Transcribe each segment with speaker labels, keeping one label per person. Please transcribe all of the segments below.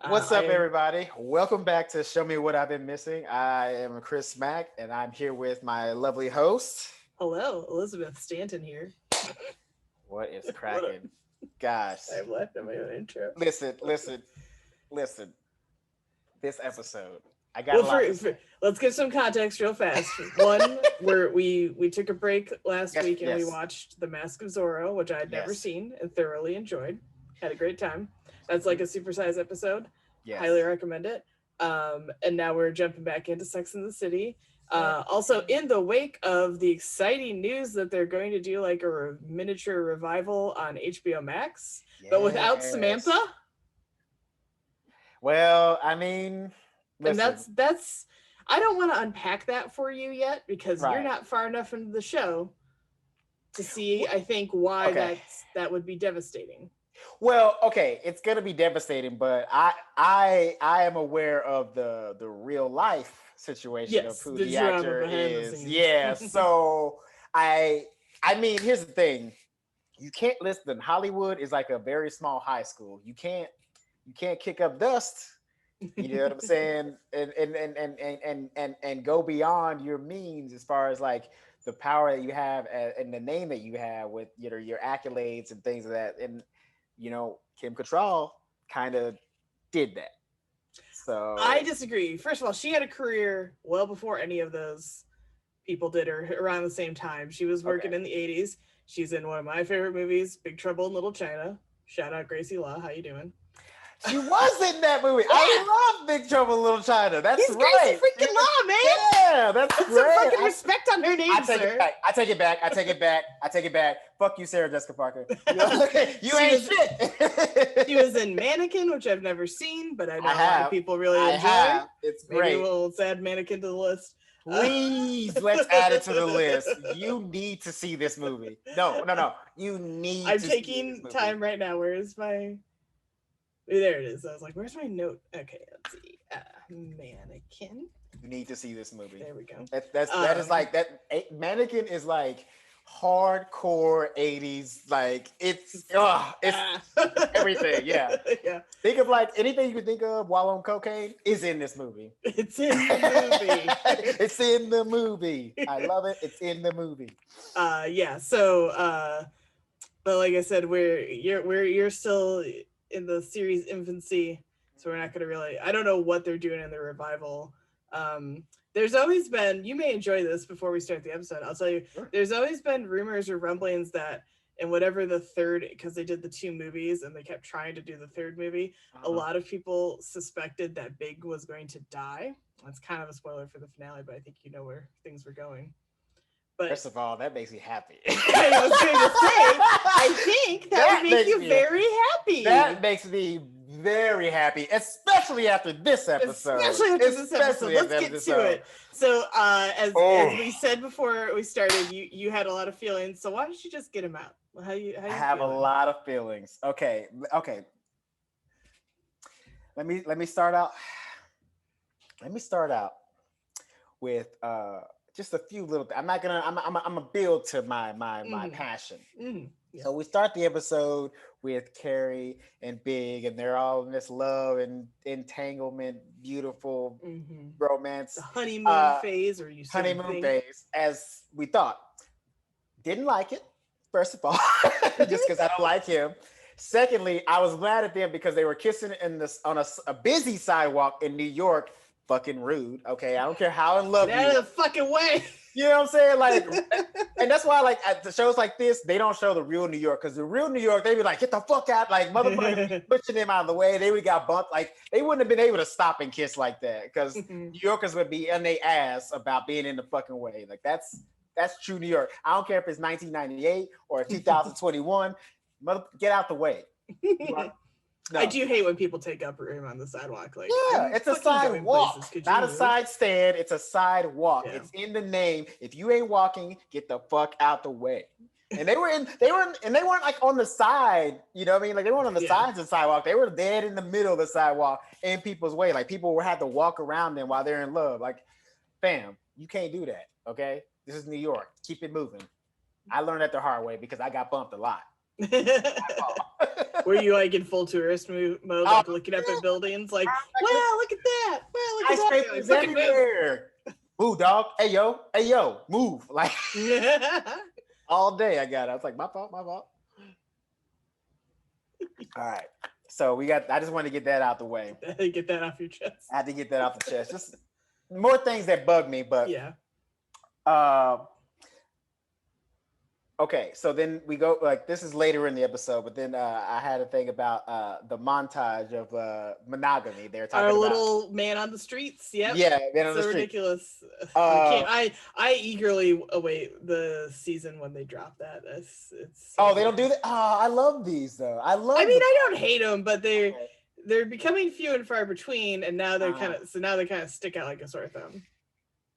Speaker 1: What's up, everybody? Welcome back to Show Me What I've Been Missing. I am Chris Mack, and I'm here with my lovely host.
Speaker 2: Hello, Elizabeth Stanton here.
Speaker 1: What is cracking? Gosh.
Speaker 2: I've left in my own intro.
Speaker 1: Listen. This episode, I got
Speaker 2: Well,
Speaker 1: a lot to say.
Speaker 2: let's give some context real fast. One, we took a break last week and we watched The Mask of Zorro, which I had never seen and thoroughly enjoyed. Had a great time. That's like a supersized episode. Yes. Highly recommend it. And now we're jumping back into Sex and the City. Also, in the wake of the exciting news that they're going to do like a miniature revival on HBO Max, but without Samantha.
Speaker 1: Well, I mean, listen.
Speaker 2: And that's I don't want to unpack that for you yet because you're not far enough into the show to see, I think, why that would be devastating.
Speaker 1: Well, okay, it's gonna be devastating, but I am aware of the real life situation of who the actor is. Yeah, so I mean, here's the thing: you can't listen. Hollywood is like a very small high school. You can't kick up dust. You know what I'm saying? And go beyond your means as far as like the power that you have and the name that you have with your accolades and things of that. And Kim Cattrall kind of did that. So
Speaker 2: I disagree. First of all, she had a career well before any of those people did, or around the same time. She was working in the 80s. She's in one of my favorite movies, Big Trouble in Little China. Shout out Gracie Law. How you doing?
Speaker 1: She was in that movie. I love Big Trouble in Little China. That's
Speaker 2: He's
Speaker 1: right.
Speaker 2: Gracie freaking Law, man.
Speaker 1: Yeah, that's great.
Speaker 2: Some fucking respect on her name, sir.
Speaker 1: I take it back. Fuck you, Sarah Jessica Parker. You ain't shit.
Speaker 2: She was in Mannequin, which I've never seen, but I know a lot of people really enjoy.
Speaker 1: It's great.
Speaker 2: Maybe we'll add Mannequin to the list.
Speaker 1: Please, let's add it to the list. You need to see this movie. No. You need
Speaker 2: I'm taking time right now. Where is my... There it is. I was like, where's my note? Okay, let's see. Mannequin.
Speaker 1: You need to see this movie.
Speaker 2: There we go.
Speaker 1: That is like that. Mannequin is like hardcore 80s. Like it's everything. Yeah.
Speaker 2: Yeah.
Speaker 1: Think of like anything you can think of while on cocaine is in this movie.
Speaker 2: It's in the movie.
Speaker 1: It's in the movie. I love it. It's in the movie.
Speaker 2: Yeah. So, but like I said, you're still in the series infancy, so we're not going to really, I don't know what they're doing in the revival. There's always been, you may enjoy this before we start the episode, I'll tell you, there's always been rumors or rumblings that in whatever the third, because they did the two movies and they kept trying to do the third movie, a lot of people suspected that Big was going to die. That's kind of a spoiler for the finale, but I think you know where things were going. But
Speaker 1: first of all, that makes me happy.
Speaker 2: I was going to say, I think that would make you very happy.
Speaker 1: That makes me very happy, especially after this episode.
Speaker 2: Let's get to it. So, as we said before we started, you had a lot of feelings. So why don't you just get them out? How you
Speaker 1: I have feeling? A lot of feelings. Okay. Let me start out. Let me start out with just a few little. I'm gonna build to my passion. Yeah. So we start the episode with Carrie and Big, and they're all in this love and entanglement, beautiful romance,
Speaker 2: the honeymoon phase, or
Speaker 1: honeymoon phase, as we thought. Didn't like it, first of all, just because I don't like him. Secondly, I was mad at them because they were kissing on a busy sidewalk in New York. Fucking rude. Okay, I don't care how in love
Speaker 2: you. Out of the fucking way.
Speaker 1: You know what I'm saying? Like, and that's why, like, at the shows like this, they don't show the real New York, because the real New York, they be like, get the fuck out, like, motherfucker, pushing them out of the way. They would got bumped. Like, they wouldn't have been able to stop and kiss like that, because New Yorkers would be in their ass about being in the fucking way. Like, that's true New York. I don't care if it's 1998 or 2021. Get out the way.
Speaker 2: No. I do hate when people take up room on the sidewalk. Like,
Speaker 1: it's a sidewalk, not a side stand. It's a sidewalk. Yeah. It's in the name. If you ain't walking, get the fuck out the way. And they weren't like on the side. You know what I mean? Like they weren't on the sides of the sidewalk. They were dead in the middle of the sidewalk in people's way. Like people had to walk around them while they're in love. Like, fam, you can't do that. Okay, this is New York. Keep it moving. I learned that the hard way because I got bumped a lot.
Speaker 2: Were you like in full tourist mode, like looking up at buildings, like, wow, look at that, wow, look at that.
Speaker 1: Skyscrapers everywhere. Move, dog. Hey yo, move. Like all day I got it. I was like, my fault. All right. So I just wanted to get that out the way.
Speaker 2: Get that off your chest.
Speaker 1: I had to get that off the chest. Just more things that bug me, but
Speaker 2: yeah.
Speaker 1: Okay, so then we go, like, this is later in the episode, but then I had a thing about the montage of monogamy. They're talking
Speaker 2: our
Speaker 1: about
Speaker 2: little man on the streets. Yep.
Speaker 1: Yeah, man on the street.
Speaker 2: Ridiculous. I eagerly await the season when they drop that. It's
Speaker 1: so they don't do that. Oh, I love these though. I
Speaker 2: don't hate them, but they're becoming few and far between, and now they're kind of stick out like a sore thumb.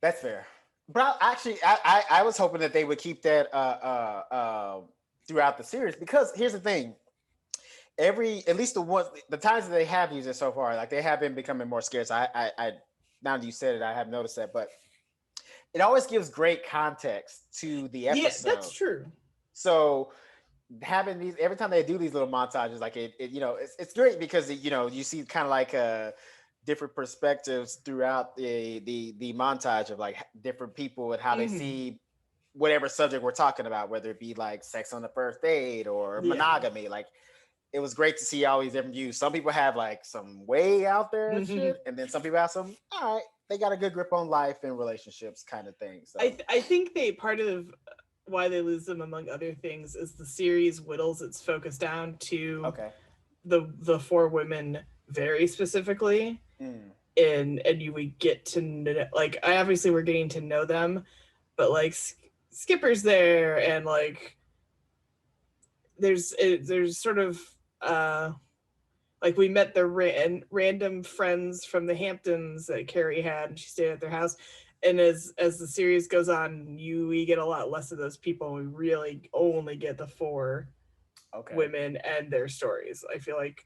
Speaker 1: That's fair. But actually, I was hoping that they would keep that throughout the series, because here's the thing: at least the times that they have used it so far, like, they have been becoming more scarce. I now that you said it, I have noticed that, but it always gives great context to the episode.
Speaker 2: Yeah, that's true.
Speaker 1: So having these, every time they do these little montages, like it's great because you see kind of like different perspectives throughout the montage of like different people and how they see whatever subject we're talking about, whether it be like sex on the first date or monogamy. Like, it was great to see all these different views. Some people have like some way out there and shit, and then some people have some, all right, they got a good grip on life and relationships kind of thing. So
Speaker 2: I think part of why they lose them, among other things, is the series whittles its focus down to the four women very specifically. And we get to know, like, obviously we're getting to know them, but like Skipper's there, and like there's sort of like, we met the random friends from the Hamptons that Carrie had, and she stayed at their house. And as the series goes on, we get a lot less of those people. We really only get the four women and their stories, I feel like.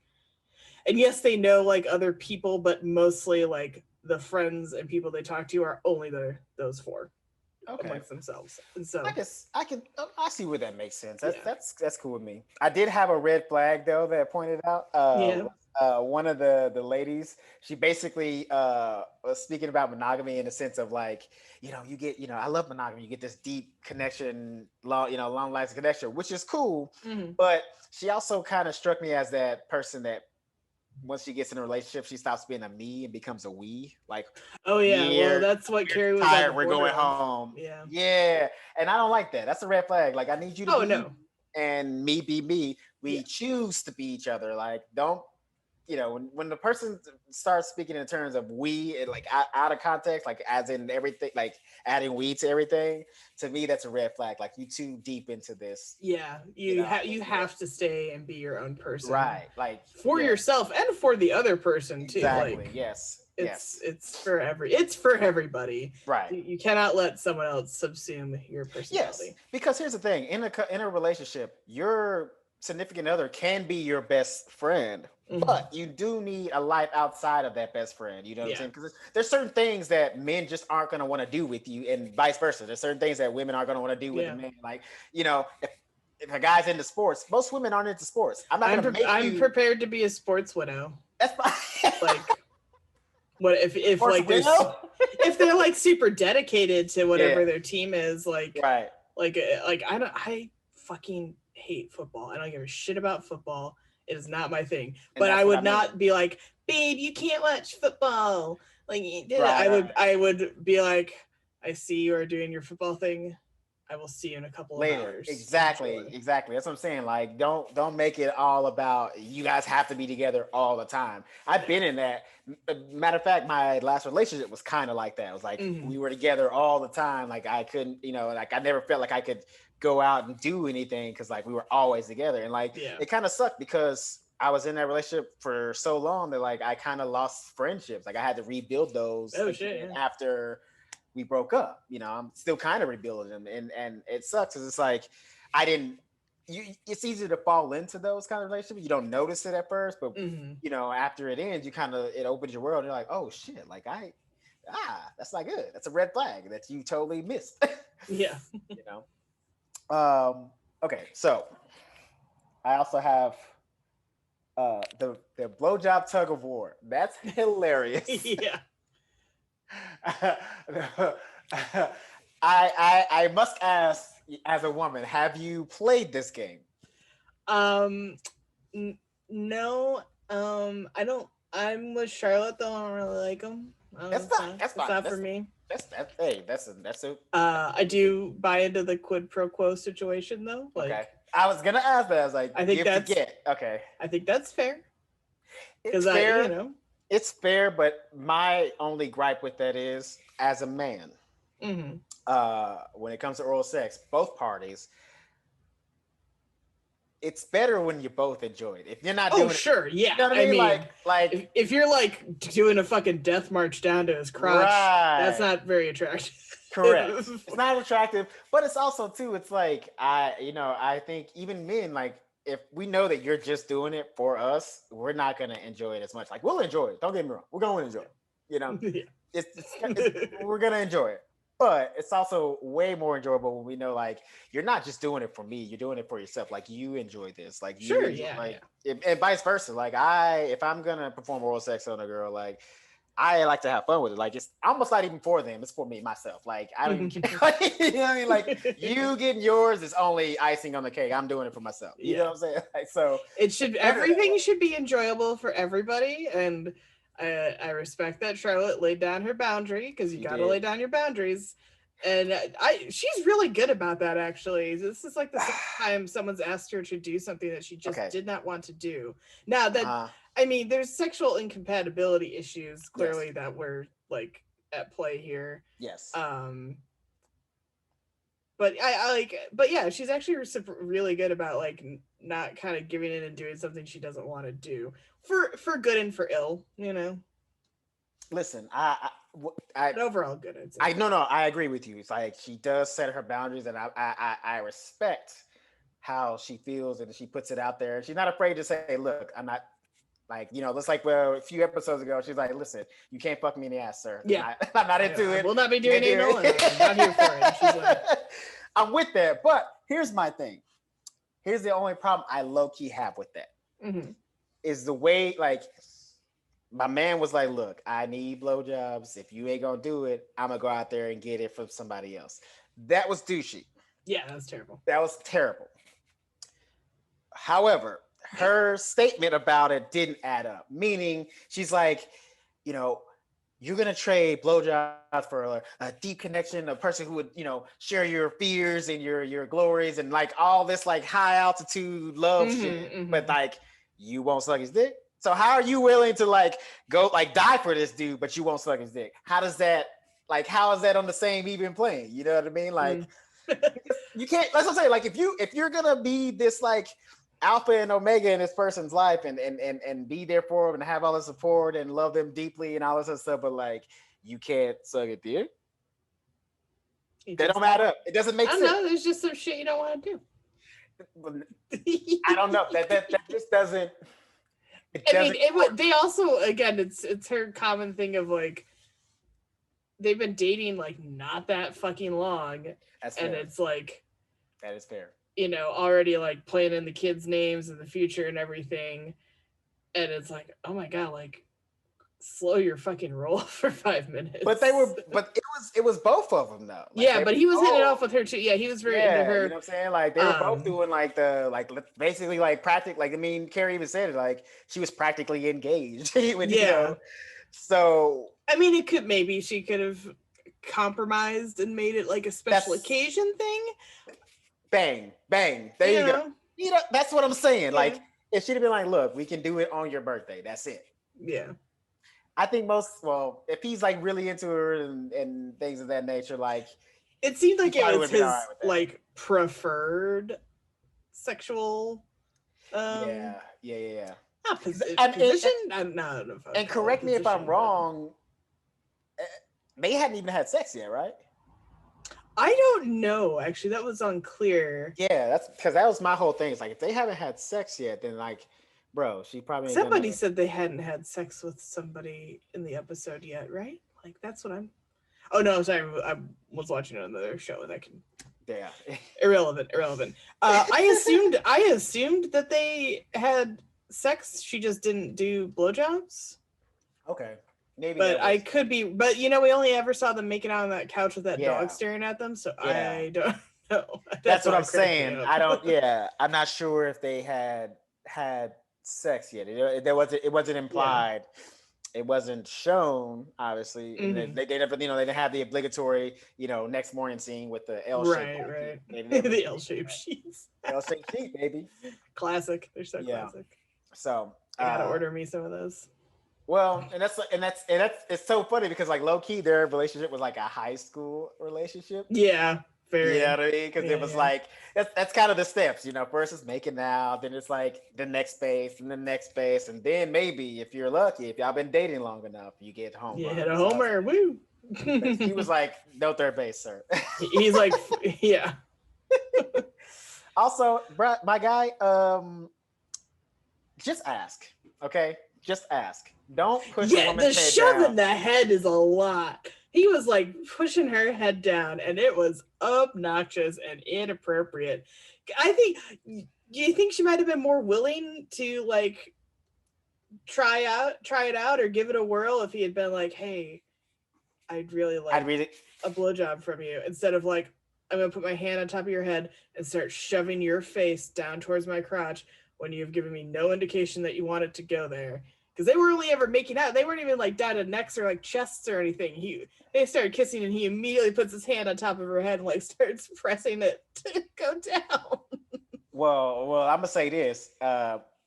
Speaker 2: And yes, they know like other people, but mostly like the friends and people they talk to are only those four amongst themselves. And so
Speaker 1: I see where that makes sense. That's cool with me. I did have a red flag though that I pointed out. One of the ladies, she basically was speaking about monogamy in the sense of like, you get, I love monogamy. You get this deep connection, long lasting connection, which is cool. But she also kind of struck me as that person that once she gets in a relationship, she stops being a me and becomes a we. Like,
Speaker 2: well, that's what Carrie was
Speaker 1: tired. We're going home. Yeah, and I don't like that. That's a red flag. Like, I need you to be and me be me. We choose to be each other. Like, don't. When the person starts speaking in terms of we, and like out of context, like as in everything, like adding we to everything, to me that's a red flag. Like, you too deep into this.
Speaker 2: Yeah, you have to stay and be your own person,
Speaker 1: right? Like,
Speaker 2: for yourself and for the other person too.
Speaker 1: Exactly.
Speaker 2: Like,
Speaker 1: yes.
Speaker 2: It's for everybody.
Speaker 1: Right.
Speaker 2: You cannot let someone else subsume your personality.
Speaker 1: Yes, because here's the thing: in a relationship, your significant other can be your best friend, but you do need a life outside of that best friend. You know what I'm saying? Because there's certain things that men just aren't going to want to do with you, and vice versa. There's certain things that women aren't going to want to do with a man. Like, if a guy's into sports, most women aren't into sports. I'm
Speaker 2: prepared to be a sports widow.
Speaker 1: That's fine.
Speaker 2: Like, what if like if they're like super dedicated to whatever their team is, like, right? Like I fucking hate football. I don't give a shit about football. It is not my thing. But I would not be like, babe, you can't watch football. Like, I would be like, I see you are doing your football thing. I will see you in a couple of hours.
Speaker 1: Exactly. That's what I'm saying. Like, don't make it all about you guys have to be together all the time. I've been in that. Matter of fact, my last relationship was kind of like that. It was like we were together all the time. Like, I couldn't, like I never felt like I could go out and do anything because like we were always together. And like it kind of sucked because I was in that relationship for so long that like I kind of lost friendships. Like, I had to rebuild those after we broke up. I'm still kind of rebuilding them, and it sucks because it's like it's easy to fall into those kind of relationships. You don't notice it at first, but after it ends, it opens your world. And you're like, oh shit, like that's not good. That's a red flag that you totally missed.
Speaker 2: Yeah.
Speaker 1: Okay, so I also have The blowjob tug of war. That's hilarious.
Speaker 2: Yeah.
Speaker 1: I must ask, as a woman, have you played this game?
Speaker 2: No. I don't. I'm with Charlotte though. I don't really like them.
Speaker 1: That's fine. That's fine.
Speaker 2: Not for me.
Speaker 1: That's a.
Speaker 2: I do buy into the quid pro quo situation though. Like,
Speaker 1: okay. I was gonna ask that. I was like,
Speaker 2: I think that's
Speaker 1: okay.
Speaker 2: I think that's fair.
Speaker 1: It's fair. It's fair, but my only gripe with that is, as a man, when it comes to oral sex, both parties, it's better when you both enjoy it. If you're not doing
Speaker 2: sure, yeah.
Speaker 1: You know what I mean? Like
Speaker 2: if you're like doing a fucking death march down to his crotch, that's not very attractive.
Speaker 1: Correct. It's not attractive, but it's also too, it's like, I think even men, like, if we know that you're just doing it for us, we're not going to enjoy it as much. Like, we'll enjoy it. Don't get me wrong. We're going to enjoy it. We're going to enjoy it. But it's also way more enjoyable when we know, like, you're not just doing it for me. You're doing it for yourself. Like, you enjoy this. Like, and vice versa. Like, if I'm going to perform oral sex on a girl, like, I like to have fun with it. Like, it's almost not even for them. It's for me, myself. Like, I don't even care. You know what I mean? Like, you getting yours is only icing on the cake. I'm doing it for myself. You know what I'm saying? Like, so
Speaker 2: everything should be enjoyable for everybody. And I respect that Charlotte laid down her boundary, because you got to lay down your boundaries. And she's really good about that, actually. This is like the second time someone's asked her to do something that she just did not want to do. Now that, I mean, there's sexual incompatibility issues clearly that were like at play here.
Speaker 1: Yes.
Speaker 2: But but yeah, she's actually really good about like not kind of giving in and doing something she doesn't want to do for good and for ill,
Speaker 1: Listen,
Speaker 2: overall good.
Speaker 1: I agree with you. It's like she does set her boundaries, and I respect how she feels, and she puts it out there. She's not afraid to say, "Look, I'm not." Like, it's like, well, a few episodes ago, she's like, listen, you can't fuck me in the ass, sir.
Speaker 2: Yeah.
Speaker 1: I'm not into it.
Speaker 2: We'll not be doing anal, and I'm not here for it. She's like,
Speaker 1: I'm with that. But here's my thing. Here's the only problem I low-key have with that. Is the way, like, my man was like, look, I need blowjobs. If you ain't gonna do it, I'm gonna go out there and get it from somebody else. That was douchey.
Speaker 2: Yeah, that was terrible.
Speaker 1: That was terrible. However, her statement about it didn't add up. Meaning, she's like, you're gonna trade blowjobs for a deep connection, a person who would, share your fears and your glories and like all this like high altitude love shit. But like, you won't suck his dick. So how are you willing to like go like die for this dude, but you won't suck his dick? How is that on the same even plane? You know what I mean? Like, you can't. That's what I'm saying. Like, if you're gonna be this like alpha and omega in this person's life and be there for them and have all the support and love them deeply and all this other stuff, but like, you can't suck a dick. That don't matter. It doesn't make sense.
Speaker 2: I don't know. There's just some shit you don't want to
Speaker 1: do. I don't know. That just doesn't.
Speaker 2: They also, again, it's her common thing of like, they've been dating like not that fucking long.
Speaker 1: That's fair.
Speaker 2: And it's like,
Speaker 1: that is fair.
Speaker 2: Already like planning the kids' names in the future and everything. And it's like, oh my God, like, slow your fucking roll for 5 minutes.
Speaker 1: But it was both of them though.
Speaker 2: Like, but he was hitting it off with her too. Yeah, he was very into her.
Speaker 1: You know what I'm saying? Like, they were both doing like basically like practical. Like, I mean, Carrie even said it, like she was practically engaged. So
Speaker 2: I mean, she could have compromised and made it like a special occasion thing.
Speaker 1: Bang, bang. There you go. That's what I'm saying. Yeah. Like, it should have been like, look, we can do it on your birthday. That's it.
Speaker 2: Yeah.
Speaker 1: I think if he's like really into her and things of that nature, like,
Speaker 2: it seemed like it was his like preferred sexual.
Speaker 1: Yeah.
Speaker 2: Position.
Speaker 1: And correct me if I'm wrong. They hadn't even had sex yet, right?
Speaker 2: I don't know. Actually, that was unclear.
Speaker 1: Yeah, that's because that was my whole thing. It's like, if they haven't had sex yet, then like, bro, she probably ain't
Speaker 2: somebody said they hadn't had sex with somebody in the episode yet, right? Like, that's what I'm. Oh no, sorry, I was watching another show that can.
Speaker 1: Yeah.
Speaker 2: Irrelevant. I assumed that they had sex. She just didn't do blowjobs.
Speaker 1: Okay. Maybe.
Speaker 2: But I could be. But we only ever saw them making out on that couch with that dog staring at them. So I don't know.
Speaker 1: That's what I'm saying. I don't. Yeah, I'm not sure if they had sex yet. It wasn't implied. Yeah. It wasn't shown, obviously. And they never, they didn't have the obligatory, next morning scene with the L-shaped.
Speaker 2: Right. The L-shaped sheets.
Speaker 1: L-shaped sheet, baby.
Speaker 2: Classic. They're so classic.
Speaker 1: So
Speaker 2: I gotta order me some of those.
Speaker 1: Well, and that's it's so funny because like low key their relationship was like a high school relationship.
Speaker 2: Yeah. Very.
Speaker 1: You know what I mean? Because it was like that's kind of the steps, First it's making out, then it's like the next base and the next base, and then maybe if you're lucky, if y'all been dating long enough, you get home.
Speaker 2: Yeah, hit a homer. Woo.
Speaker 1: He was like, no third base, sir.
Speaker 2: He's like, yeah.
Speaker 1: Also, bro, my guy, just ask, okay? Just ask. Don't push a woman's head down.
Speaker 2: The shove in the head is a lot. He was like pushing her head down, and it was obnoxious and inappropriate. Do you think she might have been more willing to like try it out or give it a whirl if he had been like, hey, I'd really like a blowjob from you, instead of like, I'm gonna put my hand on top of your head and start shoving your face down towards my crotch when you've given me no indication that you want it to go there. Because they were only ever making out. They weren't even like down to necks or like chests or anything. They started kissing and he immediately puts his hand on top of her head and like starts pressing it to go down.
Speaker 1: Well, I'm gonna say this,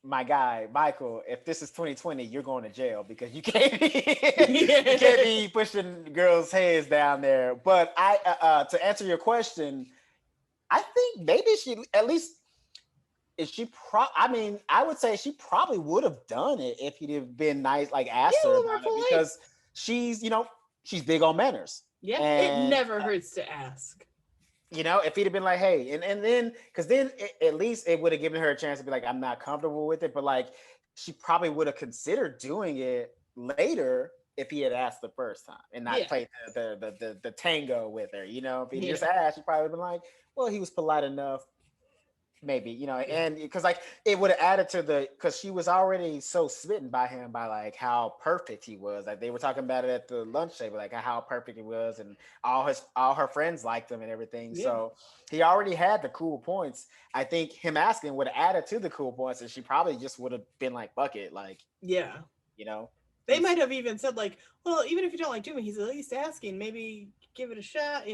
Speaker 1: my guy Michael. If this is 2020, you're going to jail because you can't be pushing girls' heads down there. But to answer your question, I think maybe she at least. I would say she probably would have done it if he'd have been nice, like asked her about it, because she's big on manners.
Speaker 2: Yeah, and, it never hurts to ask.
Speaker 1: If he'd have been like, hey, and then, because then at least it would have given her a chance to be like, I'm not comfortable with it, but like she probably would have considered doing it later if he had asked the first time and not played the tango with her. If he just asked, she probably would have been like, well, he was polite enough. Maybe, and because like it would have added to because she was already so smitten by him, by like how perfect he was. Like they were talking about it at the lunch table, like how perfect he was, and all her friends liked him and everything. Yeah. So he already had the cool points. I think him asking would have added to the cool points, and she probably just would have been like, "Fuck it," like
Speaker 2: They might have even said like, "Well, even if you don't like doing it, he's at least asking. Maybe give it a shot,"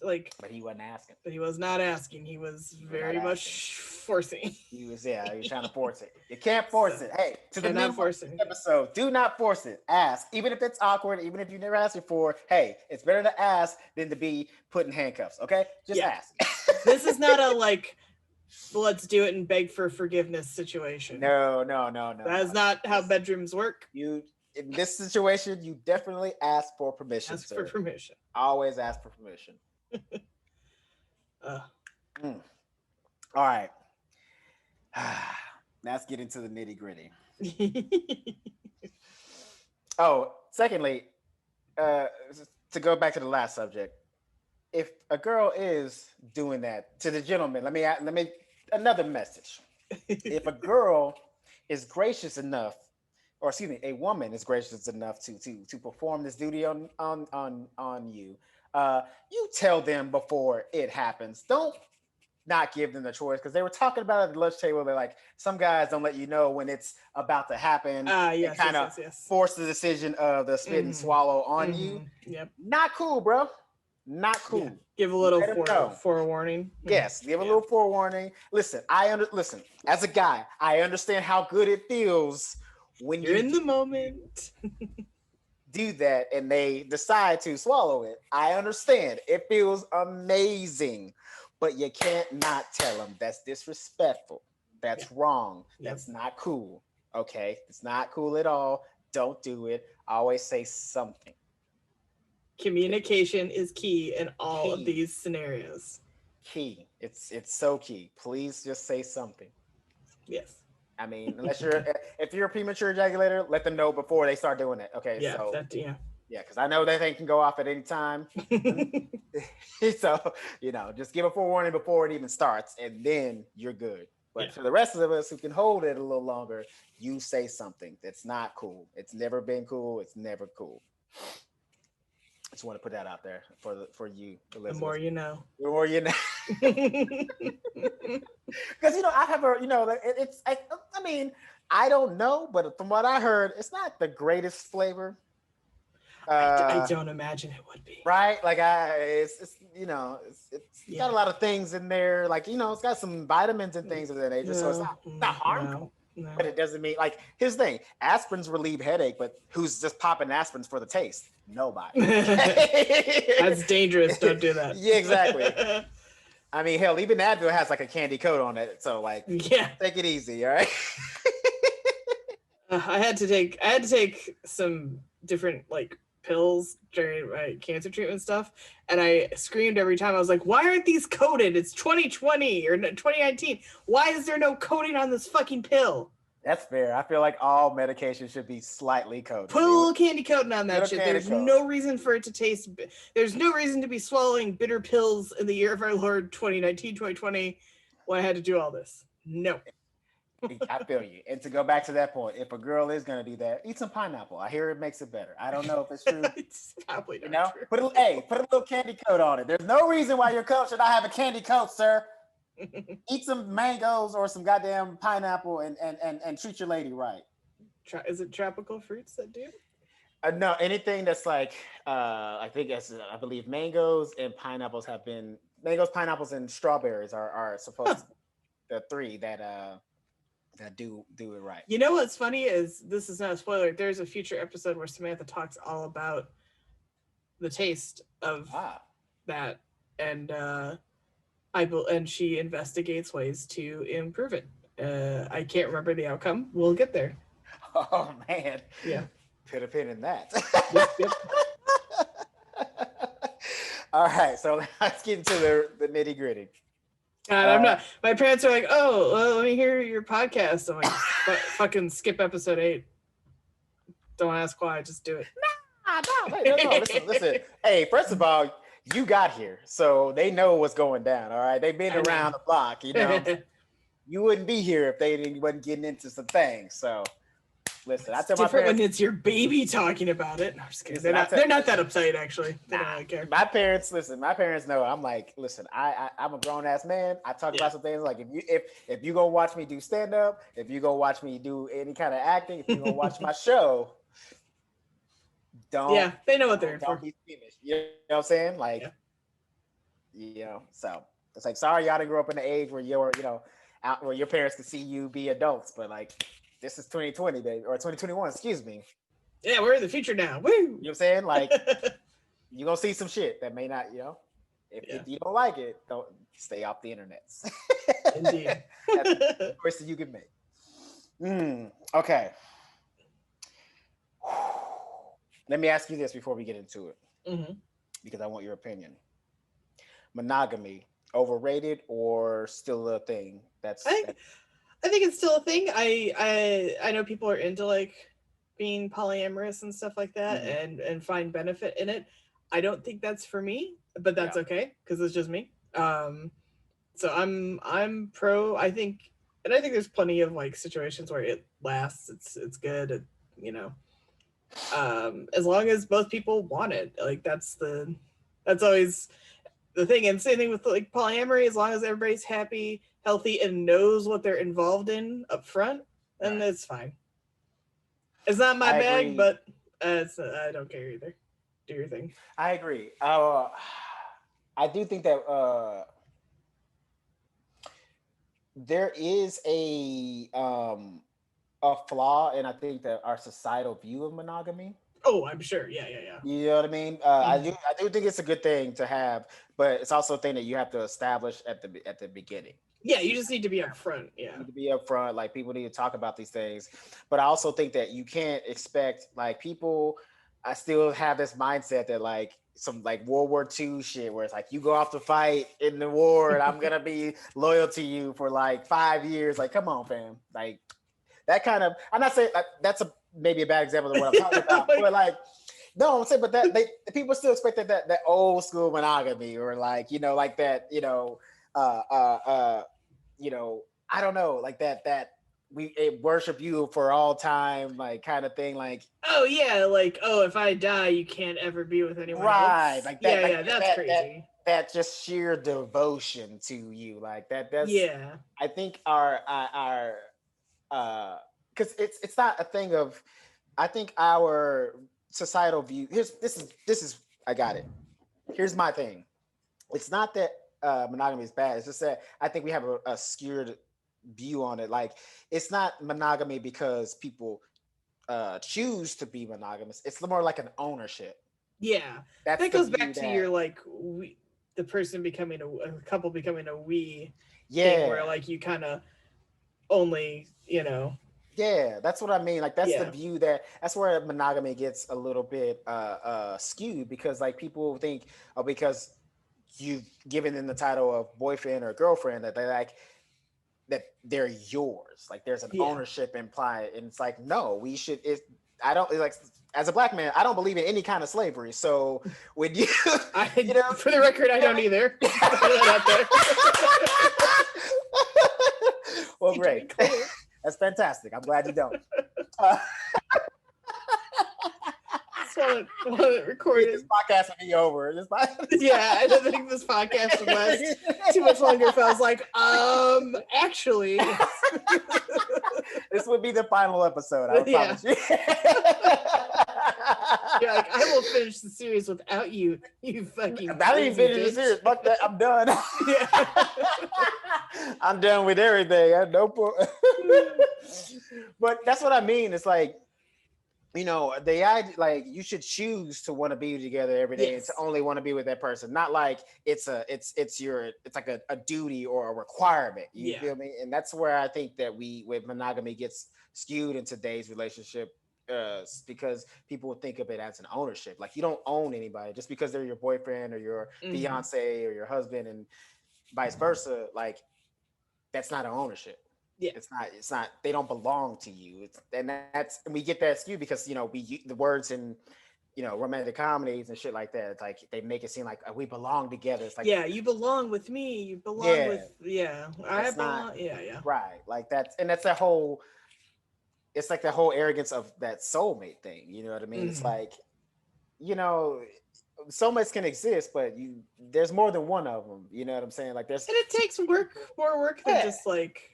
Speaker 2: Like,
Speaker 1: but he wasn't asking.
Speaker 2: But he was not asking. He was very much forcing.
Speaker 1: He was trying to force it. You can't force it. Hey, to the new episode, do not force it. Ask, even if it's awkward, even if you never asked before. Hey, it's better to ask than to be put in handcuffs. Okay, just ask.
Speaker 2: This is not a like, let's do it and beg for forgiveness situation.
Speaker 1: No.
Speaker 2: That is not how bedrooms work.
Speaker 1: In this situation, you definitely ask for permission.
Speaker 2: For permission.
Speaker 1: Always ask for permission. All right. Let's get into the nitty gritty. Secondly, to go back to the last subject, if a girl is doing that to the gentleman, let me another message. If a girl is gracious enough, or excuse me, a woman is gracious enough to perform this duty on you. You tell them before it happens. Don't not give them the choice, because they were talking about it at the lunch table. They're like, some guys don't let you know when it's about to happen.
Speaker 2: Yes,
Speaker 1: kind of force the decision of the spit and swallow on you.
Speaker 2: Yep.
Speaker 1: Not cool, bro. Not cool. Yeah.
Speaker 2: Give a little forewarning.
Speaker 1: Yes, give a little forewarning. Listen, as a guy, I understand how good it feels when
Speaker 2: you're in the moment.
Speaker 1: Do that and they decide to swallow it. I understand. It feels amazing, but you can't not tell them. That's disrespectful. That's wrong. That's not cool. Okay? It's not cool at all. Don't do it. Always say something.
Speaker 2: Communication is key in all of these scenarios.
Speaker 1: Key. It's so key. Please just say something.
Speaker 2: Yes.
Speaker 1: I mean, if you're a premature ejaculator, let them know before they start doing it. Okay.
Speaker 2: Yeah.
Speaker 1: Because I know that thing can go off at any time. So, just give a forewarning before it even starts, and then you're good. But for the rest of us who can hold it a little longer, you say something that's not cool. It's never been cool. It's never cool. I just want to put that out there for you, Elizabeth.
Speaker 2: The more you know.
Speaker 1: The more you know. Because I have I mean, I don't know, but from what I heard, it's not the greatest flavor.
Speaker 2: I don't imagine it would be.
Speaker 1: Right? Like it's got a lot of things in there. Like, it's got some vitamins and things of that nature. So it's not harmful. No. But it doesn't mean, like, here's the thing. Aspirins relieve headache, but who's just popping aspirins for the taste? Nobody.
Speaker 2: That's dangerous. Don't do that.
Speaker 1: Yeah, exactly. I mean, hell, even Advil has like a candy coat on it. So like, take it easy. All right.
Speaker 2: I had to take some different like pills during my cancer treatment stuff, and I screamed every time. I was like, why aren't these coated? It's 2020 or 2019. Why is there no coating on this fucking pill?
Speaker 1: That's fair. I feel like all medication should be slightly coated.
Speaker 2: Put a little candy coating on that shit. There's no reason for it to taste. There's no reason to be swallowing bitter pills in the year of our Lord 2019, 2020 when I had to do all this. No.
Speaker 1: I feel you. And to go back to that point, if a girl is going to do that, eat some pineapple. I hear it makes it better. I don't know if it's true.
Speaker 2: It's probably not true.
Speaker 1: Put a little candy coat on it. There's no reason why your coat should not have a candy coat, sir. Eat some mangoes or some goddamn pineapple and treat your lady right.
Speaker 2: Is it tropical fruits that do?
Speaker 1: No, anything that's like I believe mangoes and pineapples pineapples and strawberries are supposed to the three that do it right.
Speaker 2: You know what's funny is, this is not a spoiler, there's a future episode where Samantha talks all about the taste of that, and she investigates ways to improve it. I can't remember the outcome. We'll get there.
Speaker 1: Oh man.
Speaker 2: Yeah.
Speaker 1: Put a pin in that.
Speaker 2: Yep.
Speaker 1: All right, so let's get into the nitty gritty.
Speaker 2: God, I'm not. My parents are like, "Oh, well, let me hear your podcast." I'm like, "Fucking skip episode 8. Don't ask why. Just do it."
Speaker 1: No. Listen. Hey, first of all, you got here, so they know what's going down. All right, they've been around the block. You wouldn't be here if they wasn't getting into some things. So, listen, I tell my parents,
Speaker 2: when it's your baby talking about it. No, I'm just kidding. They're not that upset, actually. They don't really care.
Speaker 1: My parents know. I'm like, listen, I'm a grown ass man. I talk about some things like, if you gonna watch me do stand up, if you gonna watch me do any kind of acting, if you gonna watch my show, don't. Yeah,
Speaker 2: they know what they're in for.
Speaker 1: Don't be squeamish. You know what I'm saying? Like, so it's like, sorry, y'all didn't grow up in the age where out where your parents could see you be adults, but like, this is 2020, baby, or 2021, excuse me.
Speaker 2: Yeah, we're in the future now. Woo!
Speaker 1: You know what I'm saying? Like, you're going to see some shit that may not, if you don't like it, don't stay off the internet.
Speaker 2: Indeed.
Speaker 1: That's the choice that you can make. Okay. Let me ask you this before we get into it, because I want your opinion. Monogamy, overrated or still a thing?
Speaker 2: I think it's still a thing. I know people are into like being polyamorous and stuff like that, and find benefit in it. I don't think that's for me, but that's okay because it's just me. So I'm pro. I think there's plenty of like situations where it lasts. It's good. As long as both people want it. Like that's always the thing. And same thing with like polyamory. As long as everybody's happy, healthy, and knows what they're involved in up front, then it's fine. It's not my bag, but I don't care either. Do your thing.
Speaker 1: I agree. I do think that there is a flaw in, I think, that our societal view of monogamy.
Speaker 2: Oh, I'm sure. Yeah.
Speaker 1: You know what I mean? I do think it's a good thing to have, but it's also a thing that you have to establish at the beginning.
Speaker 2: Yeah, you just need to be upfront. Yeah,
Speaker 1: you need to be upfront. Like, people need to talk about these things, but I also think that you can't expect, like, people. I still have this mindset that like some like World War II shit, where it's like, you go off to fight in the war and I'm gonna be loyal to you for like 5 years. Like, come on, fam. Like, that kind of. I'm not saying that's maybe a bad example of what I'm talking about, but like. No, I'm saying, but that people still expect that old school monogamy, or like, like that, I don't know, like that we worship you for all time, like kind of thing, like
Speaker 2: oh yeah, like oh if I die you can't ever be with anyone else.
Speaker 1: like that, like
Speaker 2: that's crazy.
Speaker 1: That just sheer devotion to you, like that's
Speaker 2: Yeah.
Speaker 1: I think our because it's not a thing of, I think our societal view, this is I got it. Here's my thing. It's not that monogamy is bad. It's just that I think we have a skewed view on it. Like, it's not monogamy because people choose to be monogamous. It's more like an ownership.
Speaker 2: Yeah,
Speaker 1: That's
Speaker 2: that goes back to your like the person becoming a couple becoming a we thing, where like you kind of only, you know.
Speaker 1: Yeah, that's what I mean. Like, that's the view that's where monogamy gets a little bit skewed, because like people think, oh, because you've given them the title of boyfriend or girlfriend, that they're yours. Like, there's an ownership implied, and it's like, no, we should. I don't like, as a black man, I don't believe in any kind of slavery. So when you,
Speaker 2: you know, for the record, I don't either.
Speaker 1: Well, great. That's fantastic. I'm glad you don't.
Speaker 2: So recorded.
Speaker 1: This podcast will be over.
Speaker 2: Yeah, I don't think this podcast would last too much longer if I was like, actually.
Speaker 1: This would be the final episode, I promise you.
Speaker 2: You're like, I will finish the series without you, you fucking.
Speaker 1: I didn't even finish the series. Fuck that. I'm done. I'm done with everything. I have no point. But that's what I mean. It's like, you know, the idea, like, you should choose to want to be together every day and to only want to be with that person. Not like it's like a duty or a requirement. You feel me? And that's where I think that with monogamy gets skewed in today's relationship, because people think of it as an ownership. Like, you don't own anybody just because they're your boyfriend or your fiance or your husband, and vice versa. Like, that's not an ownership. Yeah, it's not. They don't belong to you. And we get that skewed because, you know, the words in, you know, romantic comedies and shit like that. It's like they make it seem like we belong together. It's like, yeah,
Speaker 2: you belong with me. You belong with I belong.
Speaker 1: Right, like that's that whole. It's like the whole arrogance of that soulmate thing. You know what I mean? It's like, you know, soulmates can exist, but there's more than one of them. You know what I'm saying? Like, and
Speaker 2: it takes more work than just like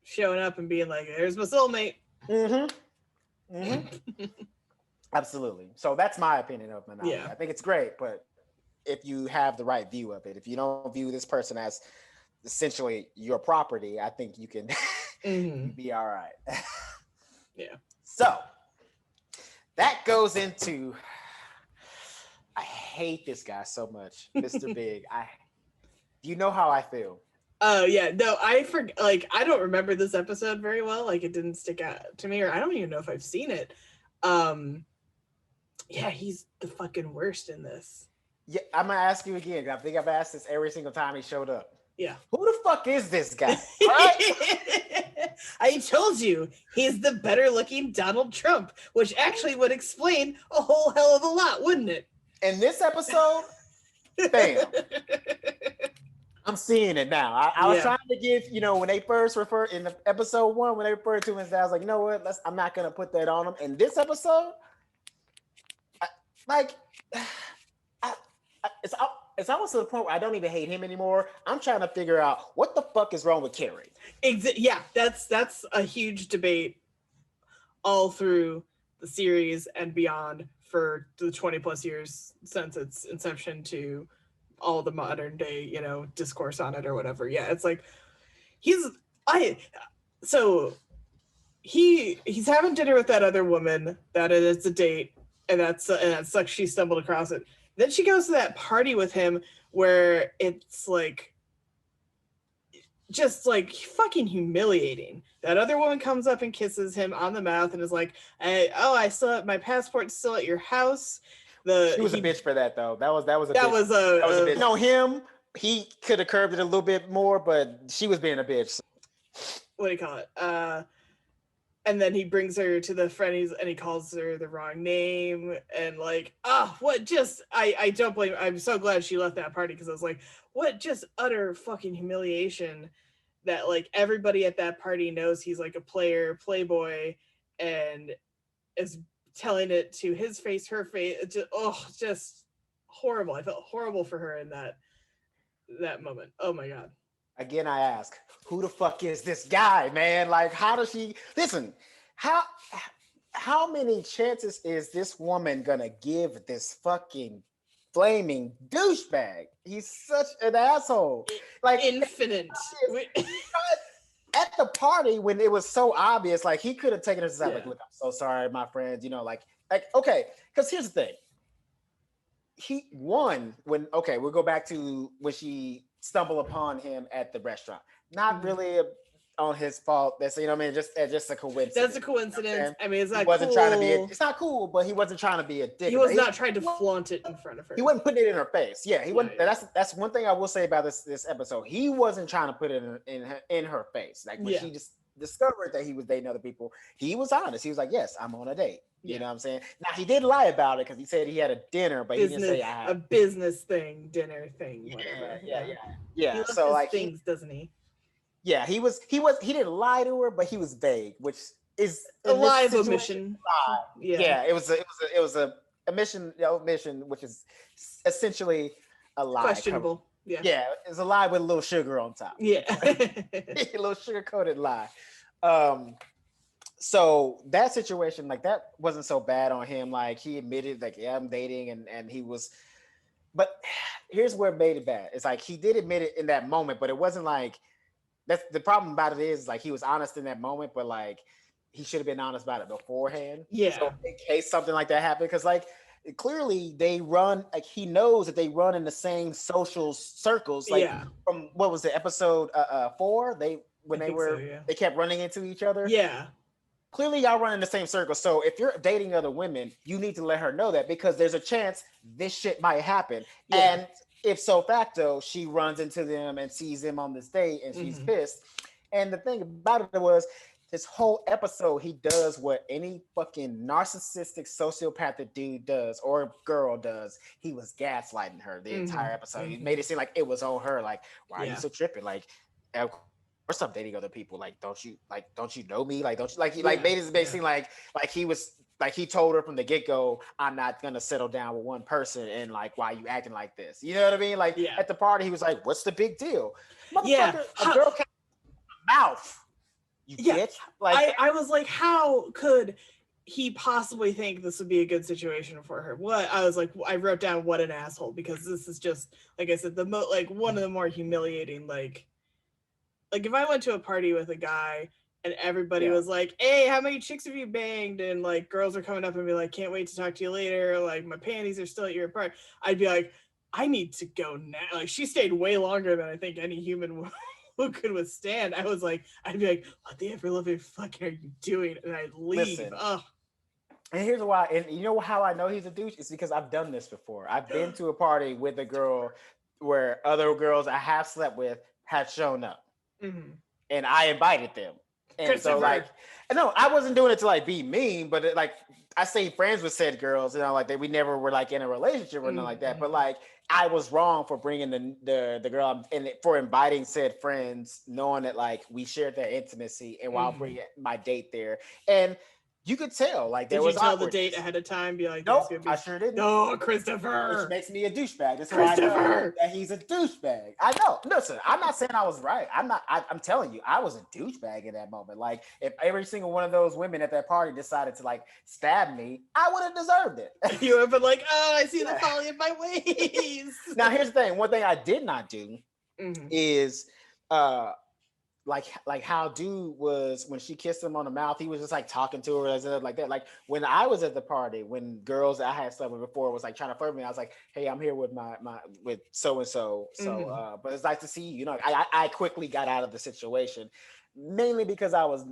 Speaker 2: showing up and being like, "There's my soulmate."
Speaker 1: Absolutely. So that's my opinion of monogamy. I think it's great, but if you have the right view of it, if you don't view this person as essentially your property, I think you can be all right. So that goes into, I hate this guy so much, Mr. Big. You know how I feel.
Speaker 2: Oh yeah, no, I forget. Like, I don't remember this episode very well. Like, it didn't stick out to me, or I don't even know if I've seen it. Yeah, he's the fucking worst in this.
Speaker 1: Yeah, I'm gonna ask you again. I think I've asked this every single time he showed up.
Speaker 2: Yeah.
Speaker 1: Who the fuck is this guy? All right?
Speaker 2: I told you, he's the better looking Donald Trump, which actually would explain a whole hell of a lot, wouldn't it?
Speaker 1: In this episode, bam. I'm seeing it now. I was trying to give, you know, when they first referred in the episode 1, when they referred to him, I was like, you know what? I'm not gonna put that on him. In this episode, it's almost to the point where I don't even hate him anymore. I'm trying to figure out what the fuck is wrong with Carrie.
Speaker 2: Yeah, that's a huge debate all through the series and beyond for the 20 plus years since its inception to all the modern day, you know, discourse on it or whatever. Yeah, it's like he's having dinner with that other woman that it's a date, and that sucks. She stumbled across it. Then she goes to that party with him where it's like just like fucking humiliating. That other woman comes up and kisses him on the mouth and is like, I still have my passport's still at your house.
Speaker 1: She was a bitch for that though. That was a bitch. You know him, he could have curbed it a little bit more, but she was being a bitch.
Speaker 2: What do you call it? And then he brings her to the friend and he calls her the wrong name, and like, I don't blame. I'm so glad she left that party, because I was like, what just utter fucking humiliation that like everybody at that party knows he's like a playboy, and is telling it to his face, her face. Just horrible. I felt horrible for her in that moment. Oh my god.
Speaker 1: Again, I ask, who the fuck is this guy, man? Like, how does she listen? How many chances is this woman gonna give this fucking flaming douchebag? He's such an asshole. Like
Speaker 2: infinite.
Speaker 1: At the party when it was so obvious, like he could have taken her aside, like, look, I'm so sorry, my friends, like okay, because here's the thing. He won when we'll go back to when she stumbled upon him at the restaurant. Not really on his fault. That's just a coincidence.
Speaker 2: That's a coincidence. I mean, it's not.
Speaker 1: He wasn't trying to be. It's not cool, but he wasn't trying to be a dick.
Speaker 2: He was not trying to flaunt it in front of her.
Speaker 1: He wasn't putting it in her face. Yeah, he wasn't. Yeah. That's one thing I will say about this episode. He wasn't trying to put it in her face. Like when she just discovered that he was dating other people, he was honest. He was like, "Yes, I'm on a date." You know what I'm saying? Now he did lie about it because he said he had a dinner, but he didn't say I had
Speaker 2: a business thing, dinner thing, whatever.
Speaker 1: Yeah.
Speaker 2: He
Speaker 1: so like
Speaker 2: things, doesn't he?
Speaker 1: Yeah, he didn't lie to her, but he was vague, which is
Speaker 2: a lie of omission.
Speaker 1: Yeah, it was a omission, which is essentially a lie.
Speaker 2: Questionable. Yeah,
Speaker 1: it's a lie with a little sugar on top.
Speaker 2: Yeah,
Speaker 1: a little sugar coated lie. So that situation, like that wasn't so bad on him. Like he admitted, like, yeah, I'm dating, and he was. But here's where it made it bad. It's like he did admit it in that moment, but it wasn't like. That's the problem about it is like he was honest in that moment, but like he should have been honest about it beforehand.
Speaker 2: Yeah.
Speaker 1: So in case something like that happened, because like clearly they run, like he knows that they run in the same social circles. Like from what was the episode 4? They kept running into each other.
Speaker 2: Yeah.
Speaker 1: Clearly y'all run in the same circle. So if you're dating other women, you need to let her know that because there's a chance this shit might happen. Yeah. And if so facto, she runs into them and sees them on this date and she's pissed. And the thing about it was this whole episode, he does what any fucking narcissistic sociopathic dude does or girl does. He was gaslighting her the entire episode. He made it seem like it was on her. Like, why are you so tripping? Like, what's up dating other people? Like, don't you know me? Like, don't you like he like made it basically like he was like he told her from the get-go, I'm not gonna settle down with one person and like why you acting like this? You know what I mean? Like at the party, he was like, what's the big deal? Motherfucker, a girl can't mouth. You bitch. Like
Speaker 2: I was like, how could he possibly think this would be a good situation for her? I wrote down what an asshole, because this is just like I said, one of the more humiliating like if I went to a party with a guy and everybody was like, hey, how many chicks have you banged? And like girls are coming up and be like, can't wait to talk to you later. Like my panties are still at your part. I'd be like, I need to go now. Like she stayed way longer than I think any human could withstand. I'd be like, what the ever loving fuck are you doing? And I'd leave.
Speaker 1: And here's why, and you know how I know he's a douche? It's because I've done this before. I've been to a party with a girl where other girls I have slept with had shown up. And I invited them. And so like, no, I wasn't doing it to like be mean, but like I stayed friends with said girls, we never were like in a relationship or nothing like that. But like I was wrong for bringing the girl and for inviting said friends, knowing that like we shared that intimacy and while bringing my date there. And you could tell, like there was.
Speaker 2: Did you tell the date ahead of time? Be like,
Speaker 1: nope, I sure didn't.
Speaker 2: No, Christopher.
Speaker 1: Which makes me a douchebag. That's why I know that he's a douchebag. I know. Listen, I'm not saying I was right. I'm not. I'm telling you, I was a douchebag in that moment. Like, if every single one of those women at that party decided to like stab me, I would have deserved it.
Speaker 2: You would have been like, oh, I see the folly of my ways.
Speaker 1: Now, here's the thing. One thing I did not do is, like how dude was when she kissed him on the mouth, he was just like talking to her as like that. Like when I was at the party, when girls I had slept with before was like trying to flirt me, I was like, hey, I'm here with with so and so. So but it's nice to see you. You know, I quickly got out of the situation, mainly because I was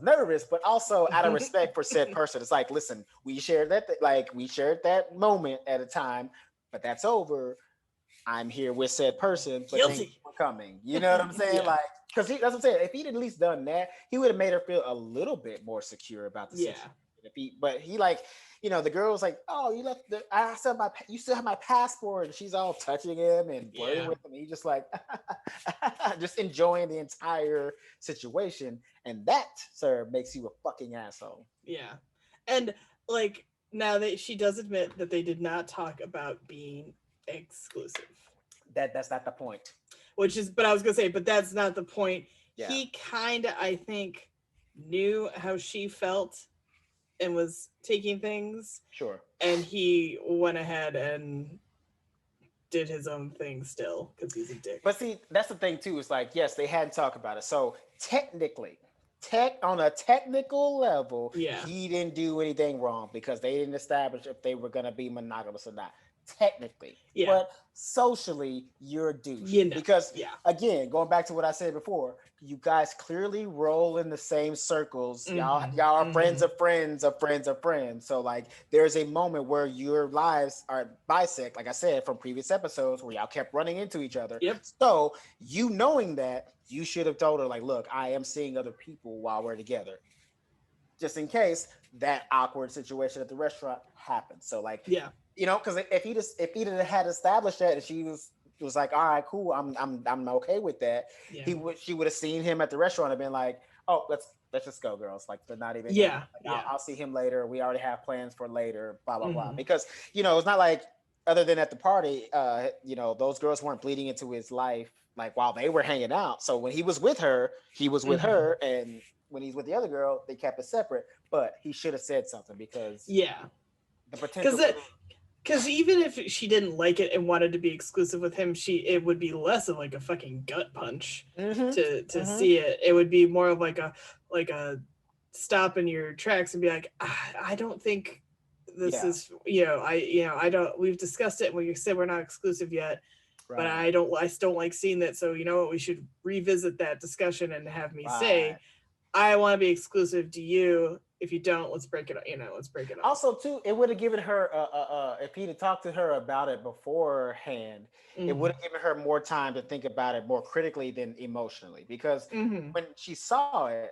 Speaker 1: nervous, but also out of respect for said person. It's like, listen, we shared that moment at a time, but that's over. I'm here with said person, but thank you for coming. You know what I'm saying? Like, because that's what I'm saying. If he'd at least done that, he would have made her feel a little bit more secure about the situation. But he like, the girl's like, oh, you still have my passport, and she's all touching him and flirting with him. And he's just like, just enjoying the entire situation, and that, sir, makes you a fucking asshole.
Speaker 2: Yeah, and like now that she does admit that they did not talk about being exclusive.
Speaker 1: That's not the point.
Speaker 2: But I was gonna say, but that's not the point.
Speaker 1: Yeah.
Speaker 2: He kind of, I think, knew how she felt and was taking things.
Speaker 1: Sure.
Speaker 2: And he went ahead and did his own thing still because he's a dick.
Speaker 1: But see, that's the thing too. It's like, yes, they hadn't talked about it. So technically, on a technical level, he didn't do anything wrong because they didn't establish if they were going to be monogamous or not. Technically, but socially, you're a douche. Because again, going back to what I said before, you guys clearly roll in the same circles. Y'all are friends of friends of friends of friends. So like, there's a moment where your lives are bisect, like I said from previous episodes, where y'all kept running into each other. So you knowing that, you should have told her like, look, I am seeing other people while we're together, just in case that awkward situation at the restaurant happens. So like, because if he had established that and she was like, all right, cool, I'm okay with that. She would have seen him at the restaurant and been like, oh, let's just go, girls. Like, they're not even. I'll see him later. We already have plans for later. Blah blah blah. Because it's not like, other than at the party, those girls weren't bleeding into his life like while they were hanging out. So when he was with her, he was with her, and when he's with the other girl, they kept it separate. But he should have said something because the potential.
Speaker 2: Because even if she didn't like it and wanted to be exclusive with him, it would be less of like a fucking gut punch to see it. It would be more of like a stop in your tracks and be like, I don't think this is, I don't. We've discussed it. We said we're not exclusive yet, but I still don't like seeing that. So you know what? We should revisit that discussion and have me say, I want to be exclusive to you. If you don't, let's break it. Let's break it off.
Speaker 1: Also, too, it would have given her if he'd have talked to her about it beforehand, it would have given her more time to think about it more critically than emotionally. Because when she saw it,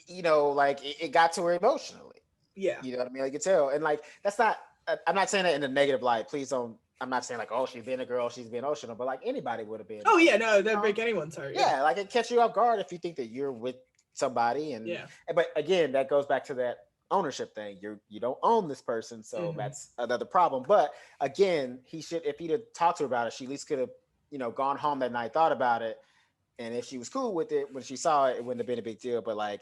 Speaker 1: like it got to her emotionally.
Speaker 2: Yeah,
Speaker 1: you know what I mean. I could tell, and like that's not. I'm not saying that in a negative light. Please don't. I'm not saying like, oh, she's been a girl, she's been emotional, but like anybody would have been.
Speaker 2: Oh yeah, no, that'd break anyone's heart.
Speaker 1: Yeah, like it catch you off guard if you think that you're with somebody, and but again, that goes back to that ownership thing. You don't own this person, so that's another problem. But again, if he'd have talked to her about it, she at least could have gone home that night, thought about it, and if she was cool with it when she saw it, it wouldn't have been a big deal. But like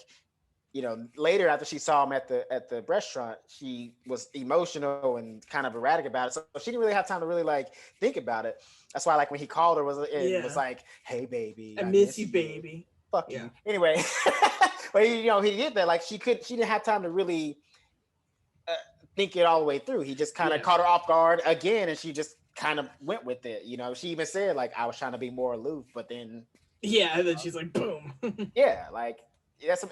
Speaker 1: later, after she saw him at the restaurant, she was emotional and kind of erratic about it, so she didn't really have time to really like think about it. That's why like when he called her was like, hey baby,
Speaker 2: I miss you, baby.
Speaker 1: Fuck you. Anyway, but he did that. Like she didn't have time to really think it all the way through. He just kind of caught her off guard again, and she just kind of went with it. She even said like, I was trying to be more aloof, but then
Speaker 2: and then she's like, boom.
Speaker 1: like that's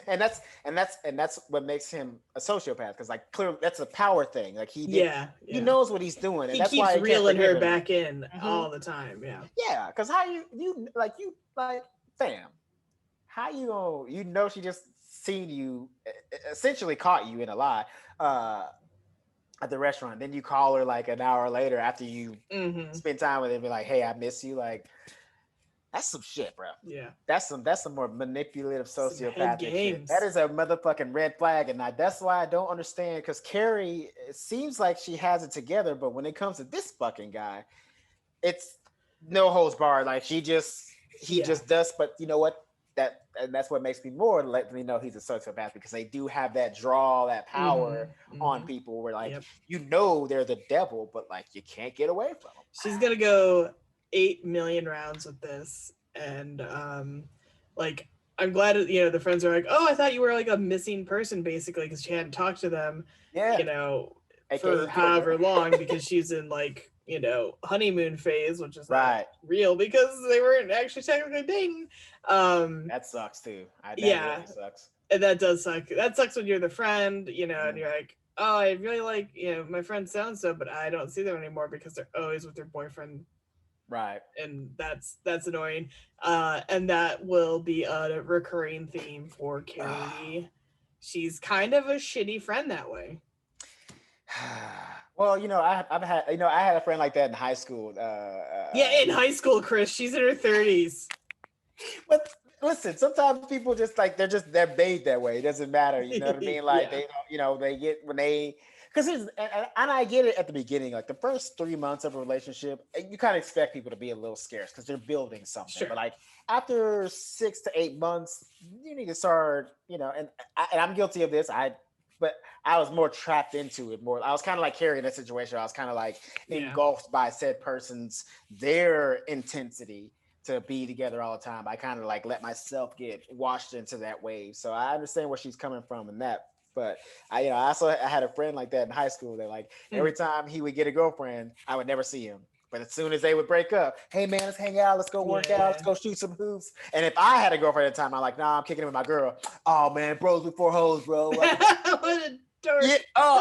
Speaker 1: what makes him a sociopath, because like clearly that's a power thing. Like he knows what he's doing, and
Speaker 2: he
Speaker 1: that's
Speaker 2: keeps
Speaker 1: why
Speaker 2: reeling her back in all the time.
Speaker 1: Because how you fam, how you gonna she just seen you, essentially caught you in a lie at the restaurant, then you call her like an hour later after you spend time with her and be like, hey, I miss you. Like, that's some shit, bro.
Speaker 2: Yeah.
Speaker 1: That's some more manipulative sociopathic shit. That is a motherfucking red flag. And that's why I don't understand, because Carrie, it seems like she has it together, but when it comes to this fucking guy, it's no holds barred. Like he just does, but you know what? That's what makes me more let me know he's a sociopath, because they do have that draw, that power on people where like they're the devil, but like you can't get away from them.
Speaker 2: She's gonna go 8 million rounds with this, and like I'm glad the friends are like, oh, I thought you were like a missing person, basically, because she hadn't talked to them for however long, because she's in like honeymoon phase, which is not real because they weren't actually technically dating.
Speaker 1: That sucks too. Really sucks.
Speaker 2: And that does suck. That sucks when you're the friend, and you're like, oh, I really like my friend so and so, but I don't see them anymore because they're always with their boyfriend.
Speaker 1: Right.
Speaker 2: And that's annoying. And that will be a recurring theme for Carrie. She's kind of a shitty friend that way.
Speaker 1: Well, I've had, I had a friend like that in high school.
Speaker 2: Yeah, in high school, Chris, she's in her 30s.
Speaker 1: But listen, sometimes people just like they're made that way. It doesn't matter. You know what I mean? Like
Speaker 2: Yeah.
Speaker 1: they get when they because and I get it at the beginning, like the first 3 months of a relationship, you kind of expect people to be a little scarce because they're building something.
Speaker 2: Sure.
Speaker 1: But like after 6 to 8 months, you need to start, and I'm guilty of this. But I was more trapped into it more. I was kind of like carrying that situation. I was kind of like engulfed by said person's their intensity to be together all the time. I kind of like let myself get washed into that wave. So I understand where she's coming from in that. But I had a friend like that in high school that like every time he would get a girlfriend, I would never see him. But as soon as they would break up, hey man, let's hang out, let's go work out, let's go shoot some hoops. And if I had a girlfriend at the time, I'm like, nah, I'm kicking it with my girl. Oh man, bros before hoes, bro. Like,
Speaker 2: what a dork.
Speaker 1: Yeah,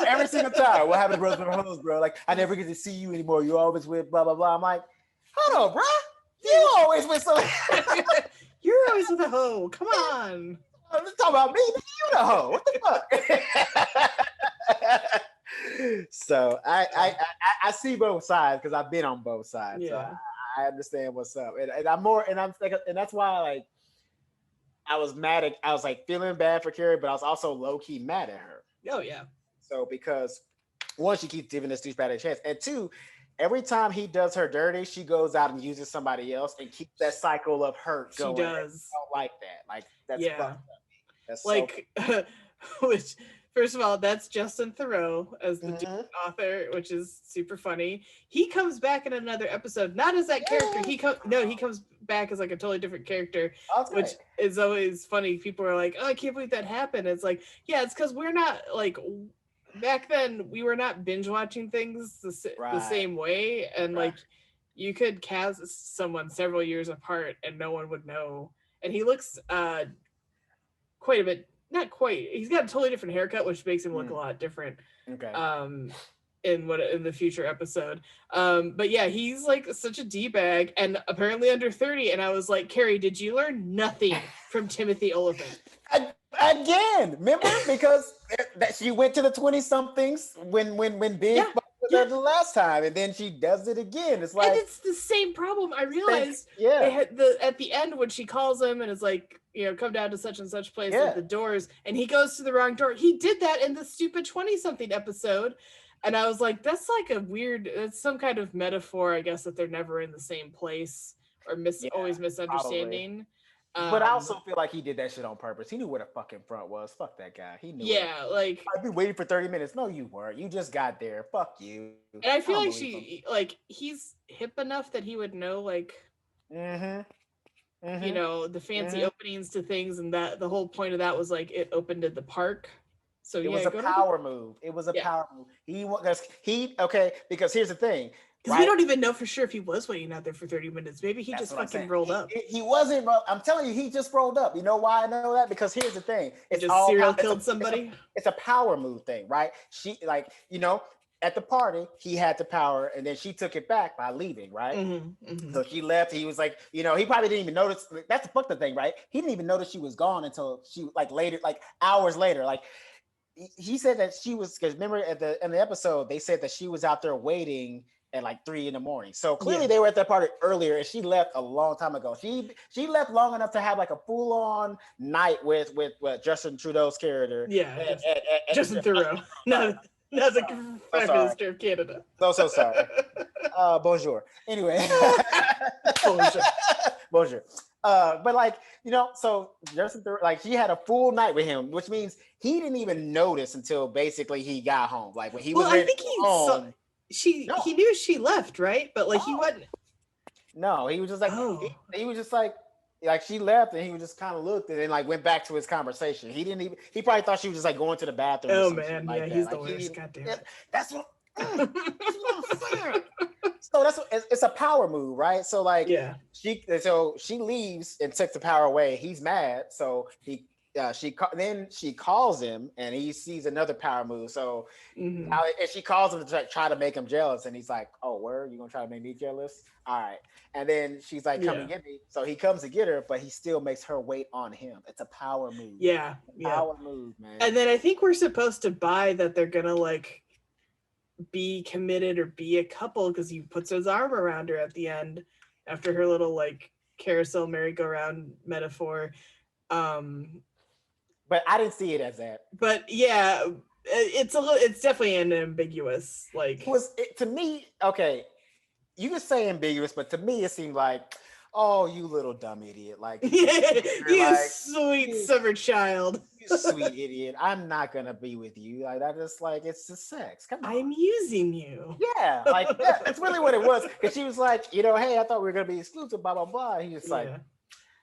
Speaker 1: every single time. What happened to bros before hoes, bro? Like, I never get to see you anymore. You're always with blah blah blah. I'm like, hold on, bro. You always with somebody.
Speaker 2: You're always with a hoe. Come on.
Speaker 1: Let's talk about me. You the hoe. What the fuck? So I see both sides because I've been on both sides. Yeah. So I understand what's up, and I'm more, and that's why like I was like feeling bad for Carrie, but I was also low key mad at her.
Speaker 2: Oh yeah.
Speaker 1: So because one, she keeps giving this douchebag a chance, and two, every time he does her dirty, she goes out and uses somebody else and keeps that cycle of hurt going. She does. I don't like that. Like that's fucked up. That's like
Speaker 2: which. First of all, that's Justin Theroux as the author, which is super funny. He comes back in another episode, not as that character. He comes back as like a totally different character, which is always funny. People are like, "Oh, I can't believe that happened." It's like, yeah, it's because we're not like back then. We were not binge watching things the same way, and like you could cast someone several years apart and no one would know. And he looks quite a bit. Not quite. He's got a totally different haircut, which makes him look a lot different. Okay. In the future episode. But yeah, he's like such a D-bag and apparently under 30. And I was like, Carrie, did you learn nothing from Timothy Olyphant?
Speaker 1: Again, remember? Because that she went to the 20-somethings when Big the last time, and then she does it again. It's like,
Speaker 2: and it's the same problem. I realized they had at the end when she calls him and is like, come down to such and such place at the doors, and he goes to the wrong door. He did that in the stupid 20-something episode, and I was like, that's like it's some kind of metaphor, I guess, that they're never in the same place or always misunderstanding. Probably.
Speaker 1: But I also feel like he did that shit on purpose. He knew where the fucking front was. Fuck that guy. He knew.
Speaker 2: Yeah, like
Speaker 1: I'd be waiting for 30 minutes. No, you weren't. You just got there. Fuck you.
Speaker 2: And I feel like he's hip enough that he would know, like, the fancy openings to things, and that the whole point of that was like it opened at the park. So
Speaker 1: it was a power move. It was a power move. Because here's the thing.
Speaker 2: Because we don't even know for sure if he was waiting out there for 30 minutes. Maybe he just fucking rolled up.
Speaker 1: He wasn't. I'm telling you, he just rolled up. You know why I know that? Because here's the thing.
Speaker 2: It's just serial killed somebody.
Speaker 1: It's a power move thing, right? She at the party, he had the power, and then she took it back by leaving, right? So she left. He was like, he probably didn't even notice. That's the fucking thing, right? He didn't even notice she was gone until she later, hours later, he said that she was, because remember in the episode they said that she was out there waiting at 3 a.m. So clearly they were at that party earlier, and she left a long time ago. She left long enough to have a full-on night with Justin Trudeau's character.
Speaker 2: Yeah, Justin Theroux. No, the Prime Minister of Canada.
Speaker 1: So sorry. Bonjour. Anyway. Bonjour. But so Justin Theroux, she had a full night with him, which means he didn't even notice until basically he got home. When he was ready to go home.
Speaker 2: He knew she left, right? But he wasn't.
Speaker 1: No, he was just he was just she left, and he was just kind of looked and then went back to his conversation. He didn't even. He probably thought she was just going to the bathroom.
Speaker 2: Oh man, yeah, he's the worst. God damn it.
Speaker 1: That's what. So it's a power move, right? So she leaves and takes the power away. He's mad, so she calls him, and he sees another power move. So and she calls him to try to make him jealous, and he's like, "Oh, where you gonna try to make me jealous? All right." And then she's like, "Come and get me." So he comes to get her, but he still makes her wait on him. It's a power move.
Speaker 2: Yeah,
Speaker 1: power move, man.
Speaker 2: And then I think we're supposed to buy that they're gonna be committed or be a couple because he puts his arm around her at the end after her little like carousel merry-go-round metaphor.
Speaker 1: But I didn't see it as that.
Speaker 2: But yeah, it's definitely an ambiguous like.
Speaker 1: To me, okay, you could say ambiguous, but to me it seemed like, oh, you little dumb idiot. Like,
Speaker 2: you like, sweet summer child.
Speaker 1: You sweet idiot. I'm not gonna be with you. Like, I just like, it's just sex. Come on.
Speaker 2: I'm using you.
Speaker 1: Yeah, like that's really what it was. Because she was like, hey, I thought we were gonna be exclusive, blah blah blah. He's just like,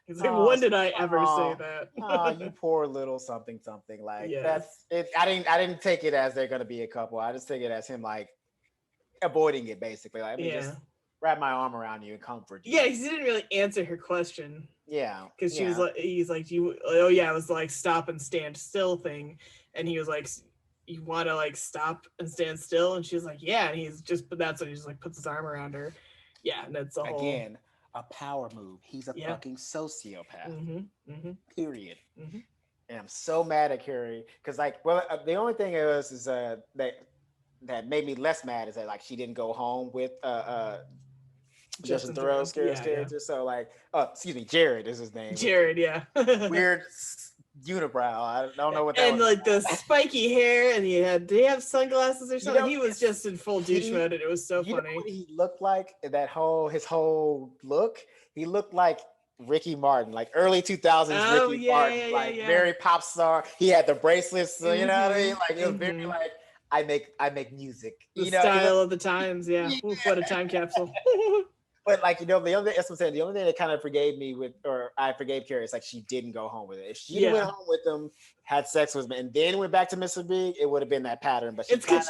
Speaker 2: he's like, when did I ever say that?
Speaker 1: Oh, you poor little something. Like, that's it. I didn't take it as they're gonna be a couple. I just take it as him like avoiding it, basically. Like, just wrap my arm around you and comfort you.
Speaker 2: Yeah, he didn't really answer her question.
Speaker 1: Yeah,
Speaker 2: because she was like, he's like, it was like stop and stand still thing, and he was like, you want to like stop and stand still, and she was like, yeah, and that's when he just like puts his arm around her. Yeah, and that's again
Speaker 1: a power move. He's a fucking sociopath. Period. And I'm so mad at Carrie because like, well, the only thing is that made me less mad is that like she didn't go home with Justin Theroux's character. So like, excuse me, Jared is his name.
Speaker 2: Jared, yeah.
Speaker 1: Weird unibrow. I don't know what that was.
Speaker 2: And like the spiky hair, and did he have sunglasses or something? He was just in full douche mode, and it was so funny.
Speaker 1: Know what he looked like? His whole look. He looked like Ricky Martin, like early 2000s Ricky Martin, very pop star. He had the bracelets, you know what I mean? Like it was very like I make music.
Speaker 2: The style of the times, yeah. Oof, what a time capsule.
Speaker 1: But like, the only thing that kind of I forgave Carrie is like she didn't go home with it. If she went home with him, had sex with him, and then went back to Mr. Big, it would have been that pattern. But she kind of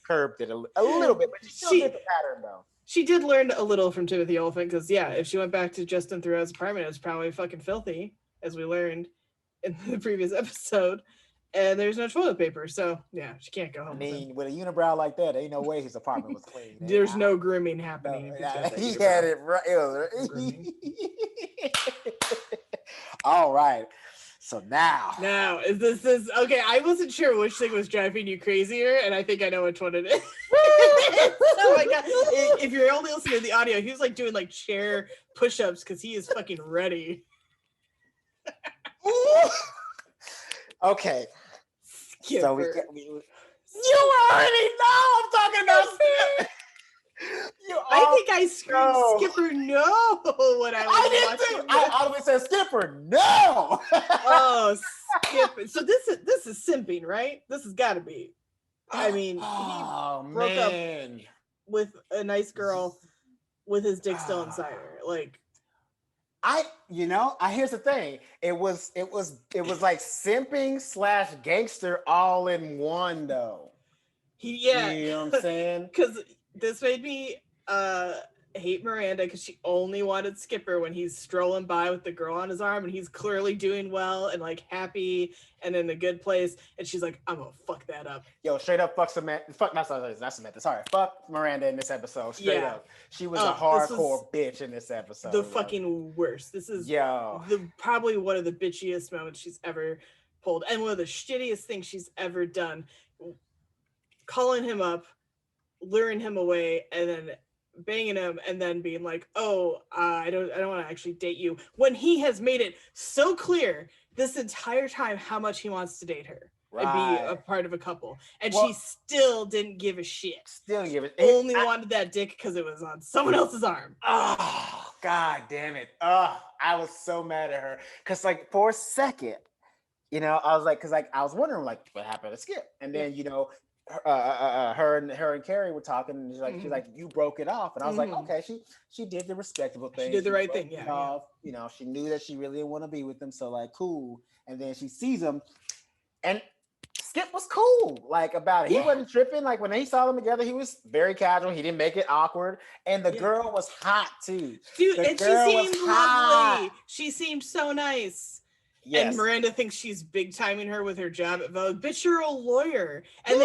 Speaker 1: curbed it a little bit. But she still did the pattern though.
Speaker 2: She did learn a little from Timothy Olyphant because if she went back to Justin Theroux's apartment, it was probably fucking filthy, as we learned in the previous episode. And there's no toilet paper, so yeah, she can't go home.
Speaker 1: I mean, with a unibrow like that, ain't no way his apartment was clean.
Speaker 2: There's no grooming happening.
Speaker 1: He had it right. All right. So now
Speaker 2: is this okay? I wasn't sure which thing was driving you crazier, and I think I know which one it is. Oh my god! If you're only listening to the audio, he was like doing like chair push-ups because he is fucking ready.
Speaker 1: Okay.
Speaker 2: Skipper.
Speaker 1: So you already know I'm talking about Skipper.
Speaker 2: I think I screamed Skipper no when I was watching.
Speaker 1: I always said Skipper no.
Speaker 2: Oh, Skipper. So this is simping, right? This has got to be. I mean, he broke up with a nice girl with his dick still inside her. Like,
Speaker 1: here's the thing. It was like simping / gangster all in one though. You know what I'm saying?
Speaker 2: Because this made me hate Miranda because she only wanted Skipper when he's strolling by with the girl on his arm and he's clearly doing well and like happy and in a good place, and she's like, I'm gonna fuck that up.
Speaker 1: Yo, straight up fuck Samantha. Fuck Miranda in this episode. Straight up. She was a hardcore bitch in this episode.
Speaker 2: The fucking worst. This is probably one of the bitchiest moments she's ever pulled and one of the shittiest things she's ever done. Calling him up, luring him away, and then banging him, and then being like, I don't want to actually date you, when he has made it so clear this entire time how much he wants to date her and be a part of a couple, and she still didn't give a shit. Only wanted that dick because it was on someone else's arm.
Speaker 1: Oh, god damn it. I was so mad at her because like for a second, I was like, because like I was wondering like what happened to Skip, and then her and Carrie were talking, and she's like, you broke it off, and I was like, okay, she did the respectable thing.
Speaker 2: She did the right thing,
Speaker 1: she knew that she really didn't want to be with him, so like cool. And then she sees him, and Skip was cool like about it. He wasn't tripping. Like when he saw them together, he was very casual. He didn't make it awkward, and the girl was hot too.
Speaker 2: Dude, and she seemed lovely. She seemed so nice. Yes. And Miranda thinks she's big timing her with her job at Vogue. Bitch, you're a lawyer. And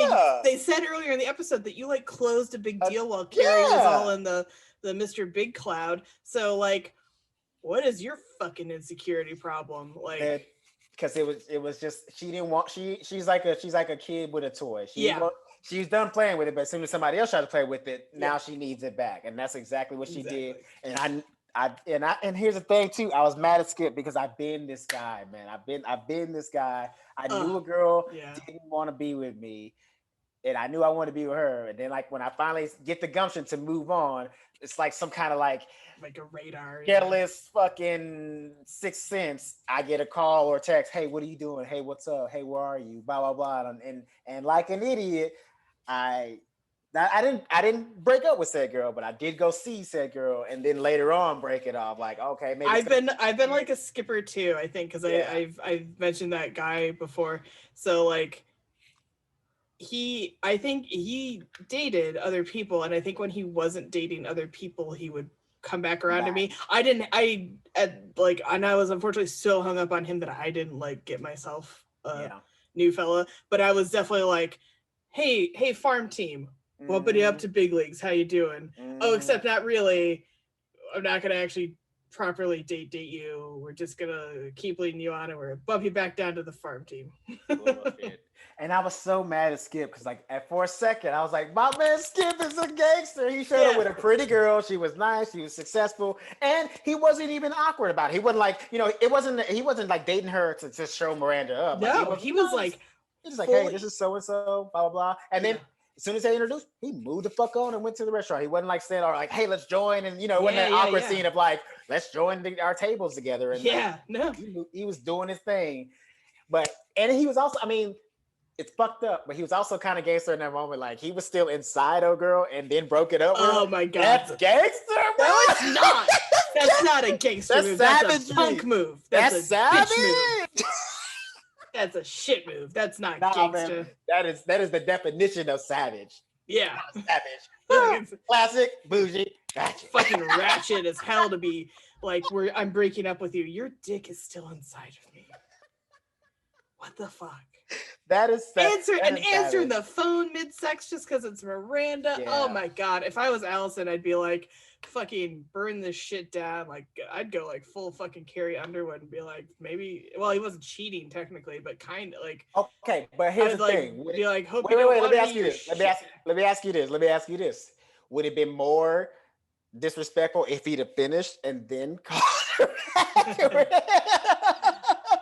Speaker 2: they said earlier in the episode that you like closed a big deal while Carrie was all in the Mr. Big Cloud. So like, what is your fucking insecurity problem? Like,
Speaker 1: because it was just she didn't want she's like a kid with a toy. She was done playing with it, but as soon as somebody else tried to play with it, now she needs it back, and that's exactly what she did. And and here's the thing too. I was mad at Skip because I've been this guy, man. I've been this guy. I knew a girl didn't want to be with me, and I knew I wanted to be with her. And then like when I finally get the gumption to move on, it's like some kind of like
Speaker 2: a radar,
Speaker 1: careless fucking sixth sense. I get a call or a text. Hey, what are you doing? Hey, what's up? Hey, where are you? Blah blah blah. And like an idiot, I didn't break up with said girl, but I did go see said girl, and then later on break it off. Like, okay, maybe
Speaker 2: I've been like a skipper too. I think because I've mentioned that guy before. So like, I think he dated other people, and I think when he wasn't dating other people, he would come back around to me. And I was unfortunately so hung up on him that I didn't like get myself a new fella. But I was definitely like, hey, farm team. Bumping you up to big leagues. How you doing? Oh, except not really. I'm not gonna actually properly date you. We're just gonna keep leading you on, and we're gonna bump you back down to the farm team.
Speaker 1: And I was so mad at Skip because like for a second I was like, my man Skip is a gangster. He showed up with a pretty girl. She was nice. She was successful, and he wasn't even awkward about it. He wasn't like, he wasn't like dating her to just show Miranda up.
Speaker 2: No,
Speaker 1: like,
Speaker 2: he was like,
Speaker 1: hey, this is so and so, blah blah blah, and then. As soon as they introduced, he moved the fuck on and went to the restaurant. He wasn't like saying, "Or like, hey, let's join," and it wasn't that awkward scene of like, "Let's join our tables together." And he was doing his thing, and he was also, I mean, it's fucked up, but he was also kind of gangster in that moment. Like he was still inside a girl and then broke it up with her.
Speaker 2: Oh my god,
Speaker 1: that's gangster, bro.
Speaker 2: No, it's not. That's not a gangster move. That's a punk move. That's savage. Bitch move. That's a shit move. That's not gangster.
Speaker 1: Man. That is the definition of savage.
Speaker 2: Yeah.
Speaker 1: Savage. Classic, bougie, ratchet.
Speaker 2: Fucking ratchet as hell to be like, I'm breaking up with you. Your dick is still inside of me. What the fuck?
Speaker 1: That is
Speaker 2: answering the phone mid-sex just because it's Miranda. Yeah. Oh my god. If I was Allison, I'd be like, fucking burn this shit down. Like I'd go like full fucking Carrie Underwood and be like, maybe, well, he wasn't cheating technically, but kind of like,
Speaker 1: okay, but here's the thing.
Speaker 2: Be like, hope
Speaker 1: wait, let me ask you this. Let me ask you this. Would it have been more disrespectful if he'd have finished and then called her back?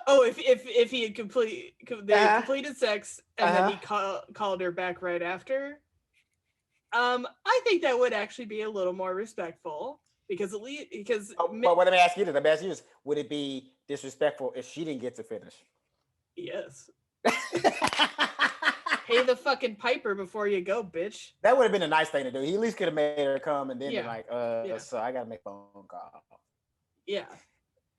Speaker 2: Oh, if he had completed sex and then he called her back right after. I think that would actually be a little more respectful but
Speaker 1: let me ask you this. Would it be disrespectful if she didn't get to finish?
Speaker 2: Yes. Pay the fucking piper before you go, bitch.
Speaker 1: That would have been a nice thing to do. He at least could have made her come and then be like, so I gotta make a phone call.
Speaker 2: Yeah.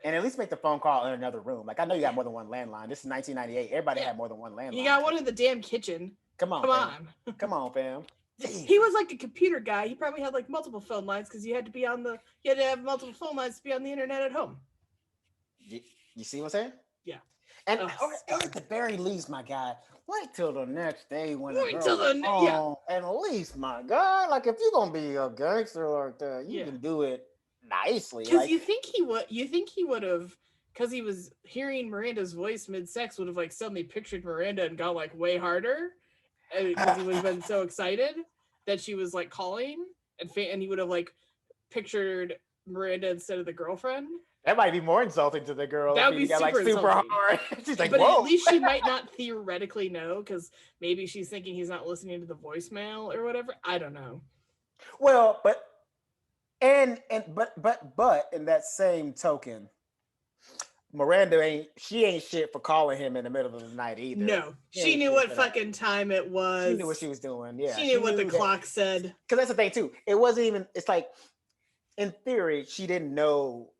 Speaker 1: And at least make the phone call in another room. Like I know you got more than one landline. This is 1998. Everybody had more than one landline.
Speaker 2: You got one in the damn kitchen.
Speaker 1: Come on. Come on, fam.
Speaker 2: He was like a computer guy. He probably had like multiple phone lines because you had to have multiple phone lines to be on the internet at home.
Speaker 1: You see what I'm saying?
Speaker 2: Yeah.
Speaker 1: And at the very least, my guy, wait till the next day when at least, my God, like if you're gonna be a gangster like that, you can do it nicely.
Speaker 2: Because you think he would have, because he was hearing Miranda's voice mid-sex, would have like suddenly pictured Miranda and gone like way harder. Because he would have been so excited that she was like calling, and he would have like pictured Miranda instead of the girlfriend.
Speaker 1: That might be more insulting to the girl.
Speaker 2: That would be super
Speaker 1: hard. She's like,
Speaker 2: but
Speaker 1: whoa.
Speaker 2: At least she might not theoretically know, because maybe she's thinking he's not listening to the voicemail or whatever. I don't know.
Speaker 1: Well, but in that same token, Miranda ain't shit for calling him in the middle of the night either.
Speaker 2: No, she knew what fucking time it was.
Speaker 1: She knew what she was doing. Yeah,
Speaker 2: she knew what the clock said.
Speaker 1: Because that's the thing too. It wasn't even. It's like, in theory, she didn't know.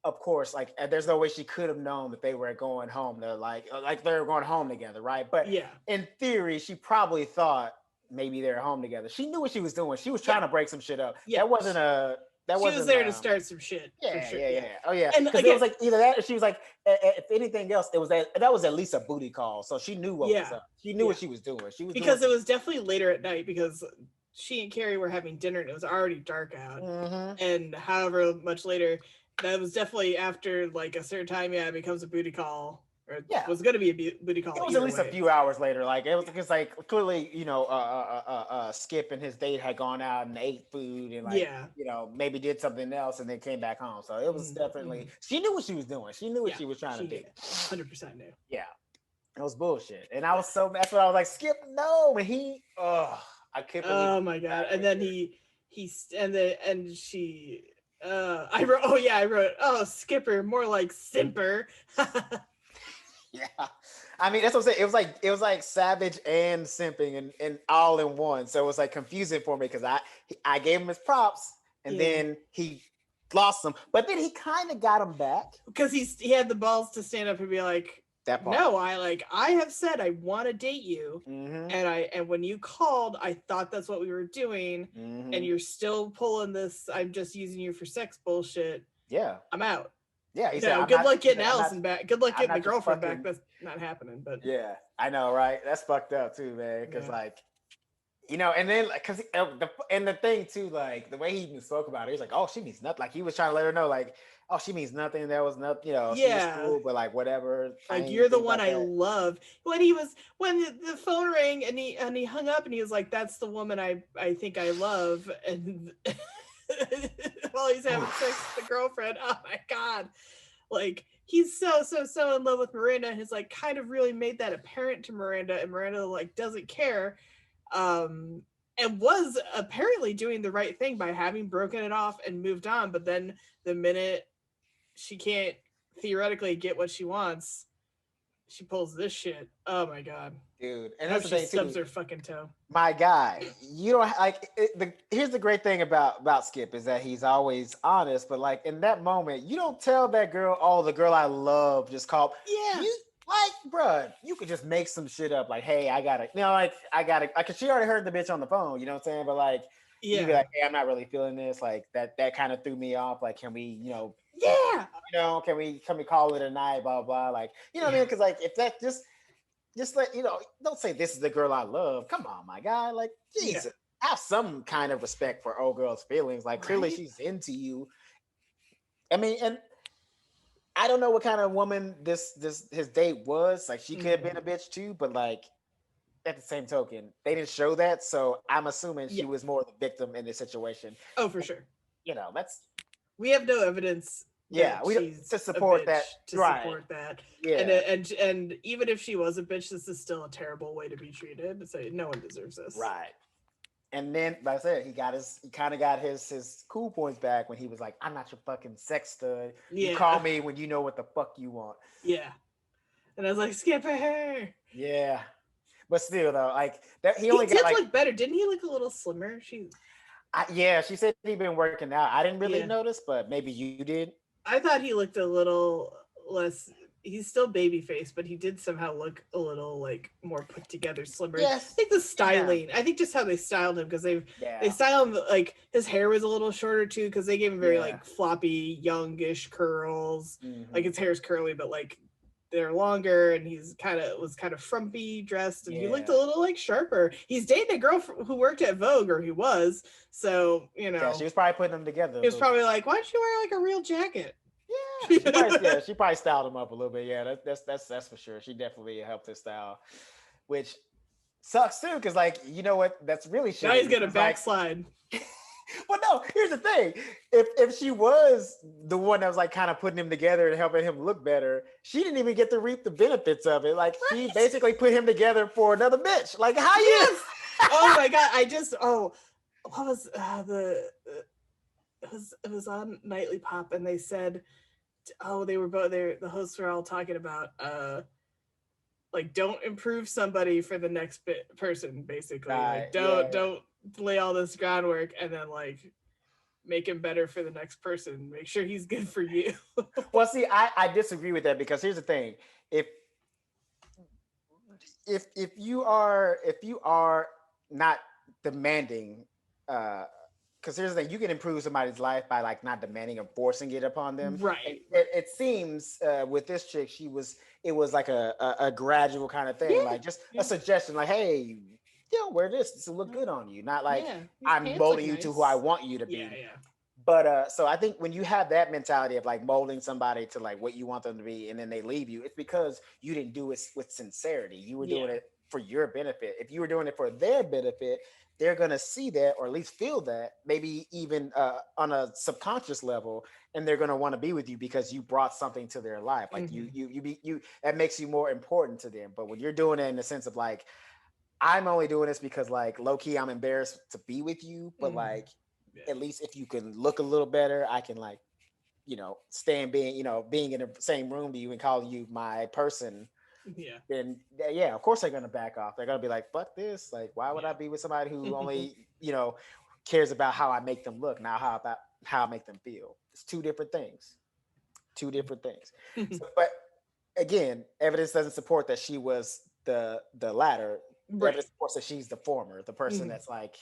Speaker 1: Of course, like there's no way she could have known that they were going home. They're like they were going home together, right? But in theory, she probably thought maybe they're home together. She knew what she was doing. She was trying to break some shit up. Yeah. She was there to start some shit. Yeah. Oh yeah. And again, it was like either that, or she was like, if anything else, it was that was at least a booty call. So she knew what was up. She knew what she was doing.
Speaker 2: Because it was definitely later at night, because she and Carrie were having dinner and it was already dark out. Mm-hmm. And however much later, that was definitely after like a certain time. Yeah, it becomes a booty call. Or was going to be a booty call.
Speaker 1: It was at least a few hours later. Like it was because like clearly, Skip and his date had gone out and ate food and like maybe did something else and then came back home. So it was definitely she knew what she was doing. She knew what she was trying to do.
Speaker 2: 100% knew.
Speaker 1: Yeah, it was bullshit, and I was so that's what I was like. Skip, no, and I couldn't.
Speaker 2: Oh my god! And then I wrote, Skipper, more like Simper.
Speaker 1: Yeah, I mean that's what I'm saying. It was like savage and simping and all in one. So it was like confusing for me because I gave him his props and then he lost them, but then he kind of got them back
Speaker 2: because he had the balls to stand up and be like, that part. No, I have said I want to date you, and when you called, I thought that's what we were doing, and you're still pulling this. I'm just using you for sex bullshit.
Speaker 1: Yeah,
Speaker 2: I'm out.
Speaker 1: Yeah, he said,
Speaker 2: good luck getting Allison back. Good luck getting the girlfriend back. That's not happening. But
Speaker 1: yeah, I know, right? That's fucked up too, man. Because like, and then because the thing too, like the way he even spoke about it, he's like, oh, she means nothing. Like he was trying to let her know, like, oh, she means nothing. That was nothing. She was cool, but like whatever.
Speaker 2: Like you're the one I love. When the phone rang and he hung up and he was like, that's the woman I think I love and. While he's having sex with the girlfriend. Oh my god. Like he's so in love with Miranda and has like kind of really made that apparent to Miranda, and Miranda like doesn't care. And was apparently doing the right thing by having broken it off and moved on, but then the minute she can't theoretically get what she wants, she pulls this shit. Oh my god,
Speaker 1: dude! And that's the thing too.
Speaker 2: Stubs her fucking toe.
Speaker 1: My guy, you don't like. Here's the great thing about Skip is that he's always honest. But like in that moment, you don't tell that girl, "Oh, the girl I love just called."
Speaker 2: Yeah.
Speaker 1: Bruh, you could just make some shit up. Like, hey, I gotta. Cause she already heard the bitch on the phone. You know what I'm saying? But like, you can be like, hey, I'm not really feeling this. Like that kind of threw me off. Like, can we, can we call it a night? Blah blah. Like, what I mean? Because like, if that just let don't say this is the girl I love. Come on, my guy. Like, Jesus, have some kind of respect for old girl's feelings. Like, clearly she's into you. I mean, and I don't know what kind of woman his date was. Like, she could have been a bitch too, but like at the same token, they didn't show that. So I'm assuming she was more the victim in this situation.
Speaker 2: Oh, for sure.
Speaker 1: We
Speaker 2: have no evidence.
Speaker 1: We to support that.
Speaker 2: Support that. Yeah. And even if she was a bitch, this is still a terrible way to be treated. So no one deserves this.
Speaker 1: Right. And then, like I said, he kind of got his cool points back when he was like, "I'm not your fucking sex stud. You call me when you know what the fuck you want."
Speaker 2: Yeah. And I was like, "Skip her."
Speaker 1: Yeah. But still, though, like that, he
Speaker 2: did look better. Didn't he look a little slimmer? She
Speaker 1: said he'd been working out. I didn't really notice, but maybe you did.
Speaker 2: I thought he looked a little less. He's still baby faced, but he did somehow look a little like more put together, slimmer.
Speaker 1: Yes.
Speaker 2: I think the styling. I think just how they styled him, because they styled him like his hair was a little shorter too, because they gave him very like floppy, youngish curls. Like his hair's curly, but like they're longer, and was kind of frumpy dressed, and he looked a little like sharper. He's dating a girl who worked at Vogue, or he was. So
Speaker 1: Yeah, she was probably putting them together.
Speaker 2: He was probably like, "Why don't you wear like a real jacket?"
Speaker 1: Yeah, she probably styled him up a little bit. Yeah, that's for sure. She definitely helped his style, which sucks too, because like, you know what? That's really shit.
Speaker 2: Now he's gonna backslide.
Speaker 1: Well, no. Here's the thing: if she was the one that was like kind of putting him together and helping him look better, she didn't even get to reap the benefits of it. Like she basically put him together for another bitch. Like how you?
Speaker 2: Oh my god! What was it was on Nightly Pop, and they said, they were both there. The hosts were all talking about like, don't improve somebody for the next person, basically. Like don't lay all this groundwork and then like make him better for the next person. Make sure he's good for you.
Speaker 1: Well, see, I disagree with that, because here's the thing: if you are not demanding, because here's the thing, you can improve somebody's life by like not demanding or forcing it upon them.
Speaker 2: Right.
Speaker 1: It seems with this chick, it was like a gradual kind of thing, like just a suggestion, like, hey, wear this will look good on you. Not like I'm molding you to who I want you to be. But so I think when you have that mentality of like molding somebody to like what you want them to be, and then they leave you, it's because you didn't do it with sincerity. You were doing it for your benefit. If you were doing it for their benefit, they're gonna see that, or at least feel that, maybe even on a subconscious level, and they're gonna want to be with you because you brought something to their life. Like you that makes you more important to them. But when you're doing it in the sense of like, I'm only doing this because like low key I'm embarrassed to be with you, but like at least if you can look a little better, I can like, stand being, being in the same room with you and call you my person.
Speaker 2: Yeah.
Speaker 1: Then of course they're gonna back off. They're gonna be like, fuck this. Like, why would I be with somebody who only, cares about how I make them look, not how I make them feel? It's two different things. Two different things. But again, evidence doesn't support that she was the latter.
Speaker 2: Right.
Speaker 1: Evidence supports that she's the former, the person that's like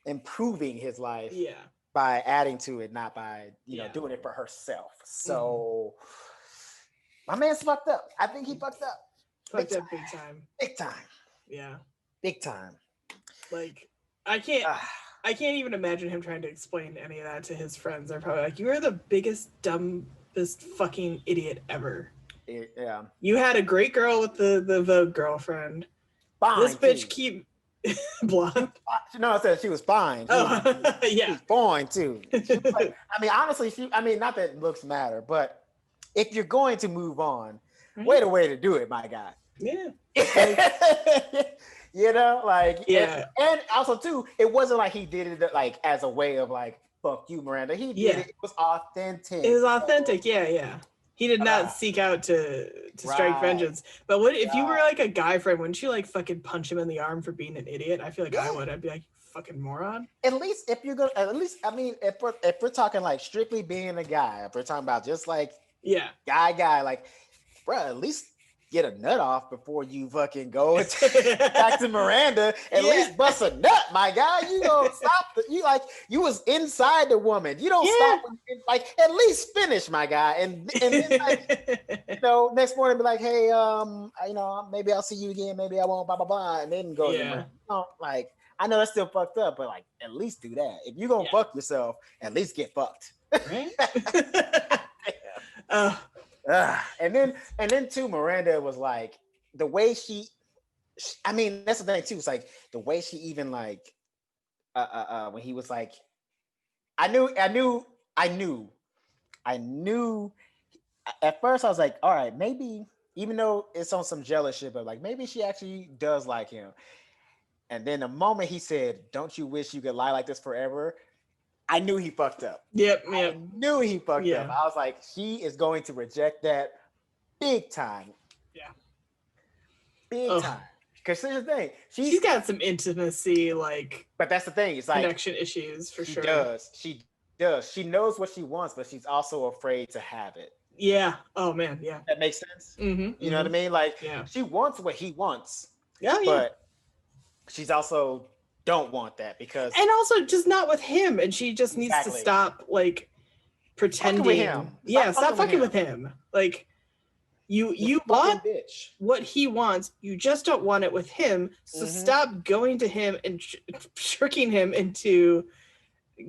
Speaker 1: improving his life
Speaker 2: Yeah.
Speaker 1: by adding to it, not by doing it for herself. So my man's fucked up. I think he fucked up.
Speaker 2: Fucked up big time.
Speaker 1: Big time.
Speaker 2: Yeah.
Speaker 1: Big time.
Speaker 2: Like I can't even imagine him trying to explain any of that to his friends. They're probably like, "You are the biggest, dumbest fucking idiot ever."
Speaker 1: Yeah.
Speaker 2: You had a great girl with the Vogue girlfriend. Fine, this bitch keep blonde.
Speaker 1: No, I said she was fine. She was fine too. She was like, I mean, honestly, not that looks matter, but if you're going to move on, wait a way to do it, my guy.
Speaker 2: Yeah.
Speaker 1: And also too, it wasn't like he did it like as a way of like, fuck you, Miranda. He did it. It was authentic.
Speaker 2: It was authentic. Yeah. He did not seek out to strike vengeance. But what if you were like a guy friend? Wouldn't you like fucking punch him in the arm for being an idiot? I feel like I would. I'd be like, fucking moron.
Speaker 1: At least if you're gonna, I mean, if we're talking like strictly being a guy, if we're talking about just like guy, like, bro, at least get a nut off before you fucking go back to Miranda. At least bust a nut, my guy. You gonna stop you was inside the woman. You don't stop like at least finish, my guy. And then like, next morning be like, hey, maybe I'll see you again, maybe I won't, blah blah blah, and then go to Miranda. Like, I know that's still fucked up, but like at least do that. If you're gonna fuck yourself, at least get fucked. Right? And then too, Miranda was like the way I mean, that's the thing too. It's like the way she even like when he was like, I knew at first I was like, all right, maybe, even though it's on some jealous shit, but like maybe she actually does like him. And then the moment he said, don't you wish you could lie like this forever? I knew he fucked up. I knew he fucked up. I was like, she is going to reject that big time. Yeah. Big time. Because here's the thing. She's
Speaker 2: got some intimacy, like...
Speaker 1: But that's the thing. It's like...
Speaker 2: connection issues, for sure.
Speaker 1: She does. She knows what she wants, but she's also afraid to have it.
Speaker 2: Yeah. Oh, man. Yeah.
Speaker 1: That makes sense? Mm-hmm. You know what I mean? Like, she wants what he wants.
Speaker 2: Yeah,
Speaker 1: but she's also... don't want that because
Speaker 2: and also just not with him, and she just needs to stop like pretending. Stop fucking with him. Like you want what he wants, you just don't want it with him. So stop going to him and tricking him into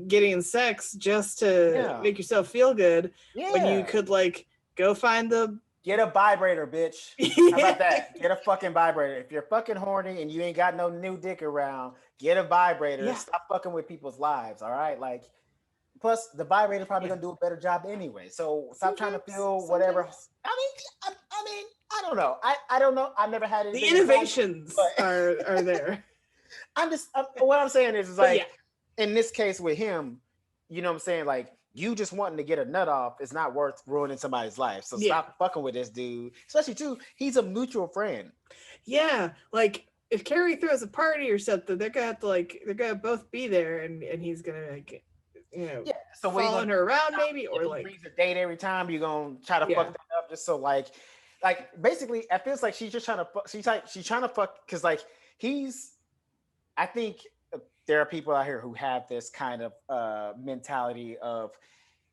Speaker 2: getting sex just to make yourself feel good when you could like go find
Speaker 1: get a vibrator, bitch. How about that? Get a fucking vibrator. If you're fucking horny and you ain't got no new dick around, get a vibrator. Stop fucking with people's lives, all right? Like, plus the vibrator's probably gonna do a better job anyway. So stop trying to feel whatever. I mean, I don't know. I don't know. I've never had anything.
Speaker 2: The innovations are there.
Speaker 1: What I'm saying is like, in this case with him, you know what I'm saying? Like, you just wanting to get a nut off is not worth ruining somebody's life. So stop fucking with this dude. Especially too, he's a mutual friend.
Speaker 2: Yeah, like if Carrie throws a party or something, they're gonna both be there, and he's gonna like,
Speaker 1: so
Speaker 2: following her around maybe, or like
Speaker 1: brings a date every time. You're gonna try to fuck that up just so like basically, it feels like she's just trying to fuck. She's trying to fuck because like I think there are people out here who have this kind of mentality of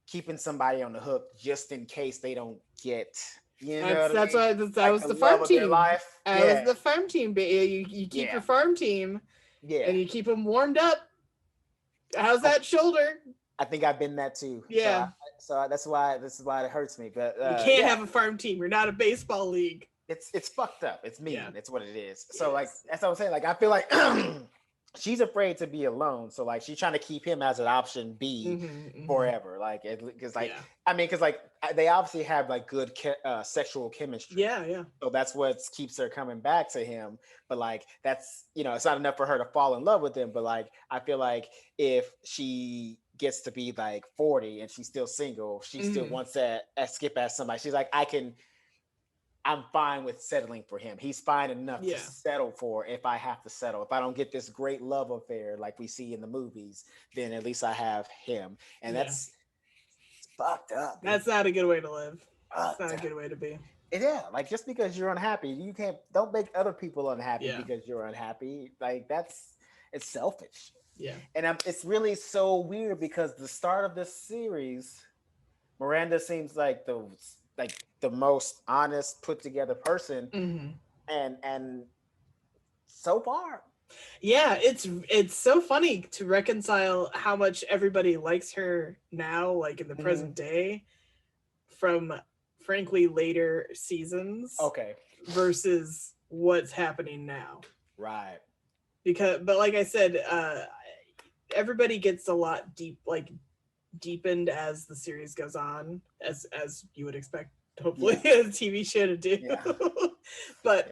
Speaker 1: keeping somebody on the hook just in case they don't get.
Speaker 2: That was the farm team. Was the farm team. You keep your farm team, and you keep them warmed up. How's that shoulder?
Speaker 1: I think I've been that too.
Speaker 2: Yeah.
Speaker 1: So that's why it hurts me. But
Speaker 2: you can't have a farm team. You're not a baseball league.
Speaker 1: It's fucked up. It's mean. Yeah. It's what it is. So
Speaker 2: yes.
Speaker 1: like that's what I'm saying. Like I feel like she's afraid to be alone. So like she's trying to keep him as an option B forever. Like because like because like they obviously have like good sexual chemistry.
Speaker 2: Yeah.
Speaker 1: So that's what keeps her coming back to him. But like that's it's not enough for her to fall in love with him. But like I feel like if she gets to be like 40 and she's still single, she still wants to skip as somebody. She's like, I'm fine with settling for him. He's fine enough to settle for if I have to settle. If I don't get this great love affair like we see in the movies, then at least I have him. And that's fucked up.
Speaker 2: That's not a good way to live. That's not a good way to be.
Speaker 1: Yeah, like just because you're unhappy, don't make other people unhappy because you're unhappy. Like it's selfish.
Speaker 2: Yeah.
Speaker 1: And it's really so weird because the start of this series, Miranda seems like the most honest, put together person, and so far,
Speaker 2: it's so funny to reconcile how much everybody likes her now, like in the present day, from frankly later seasons.
Speaker 1: Okay.
Speaker 2: Versus what's happening now.
Speaker 1: Right.
Speaker 2: But like I said, everybody gets a lot deepened as the series goes on, as you would expect. Hopefully a TV show to do. But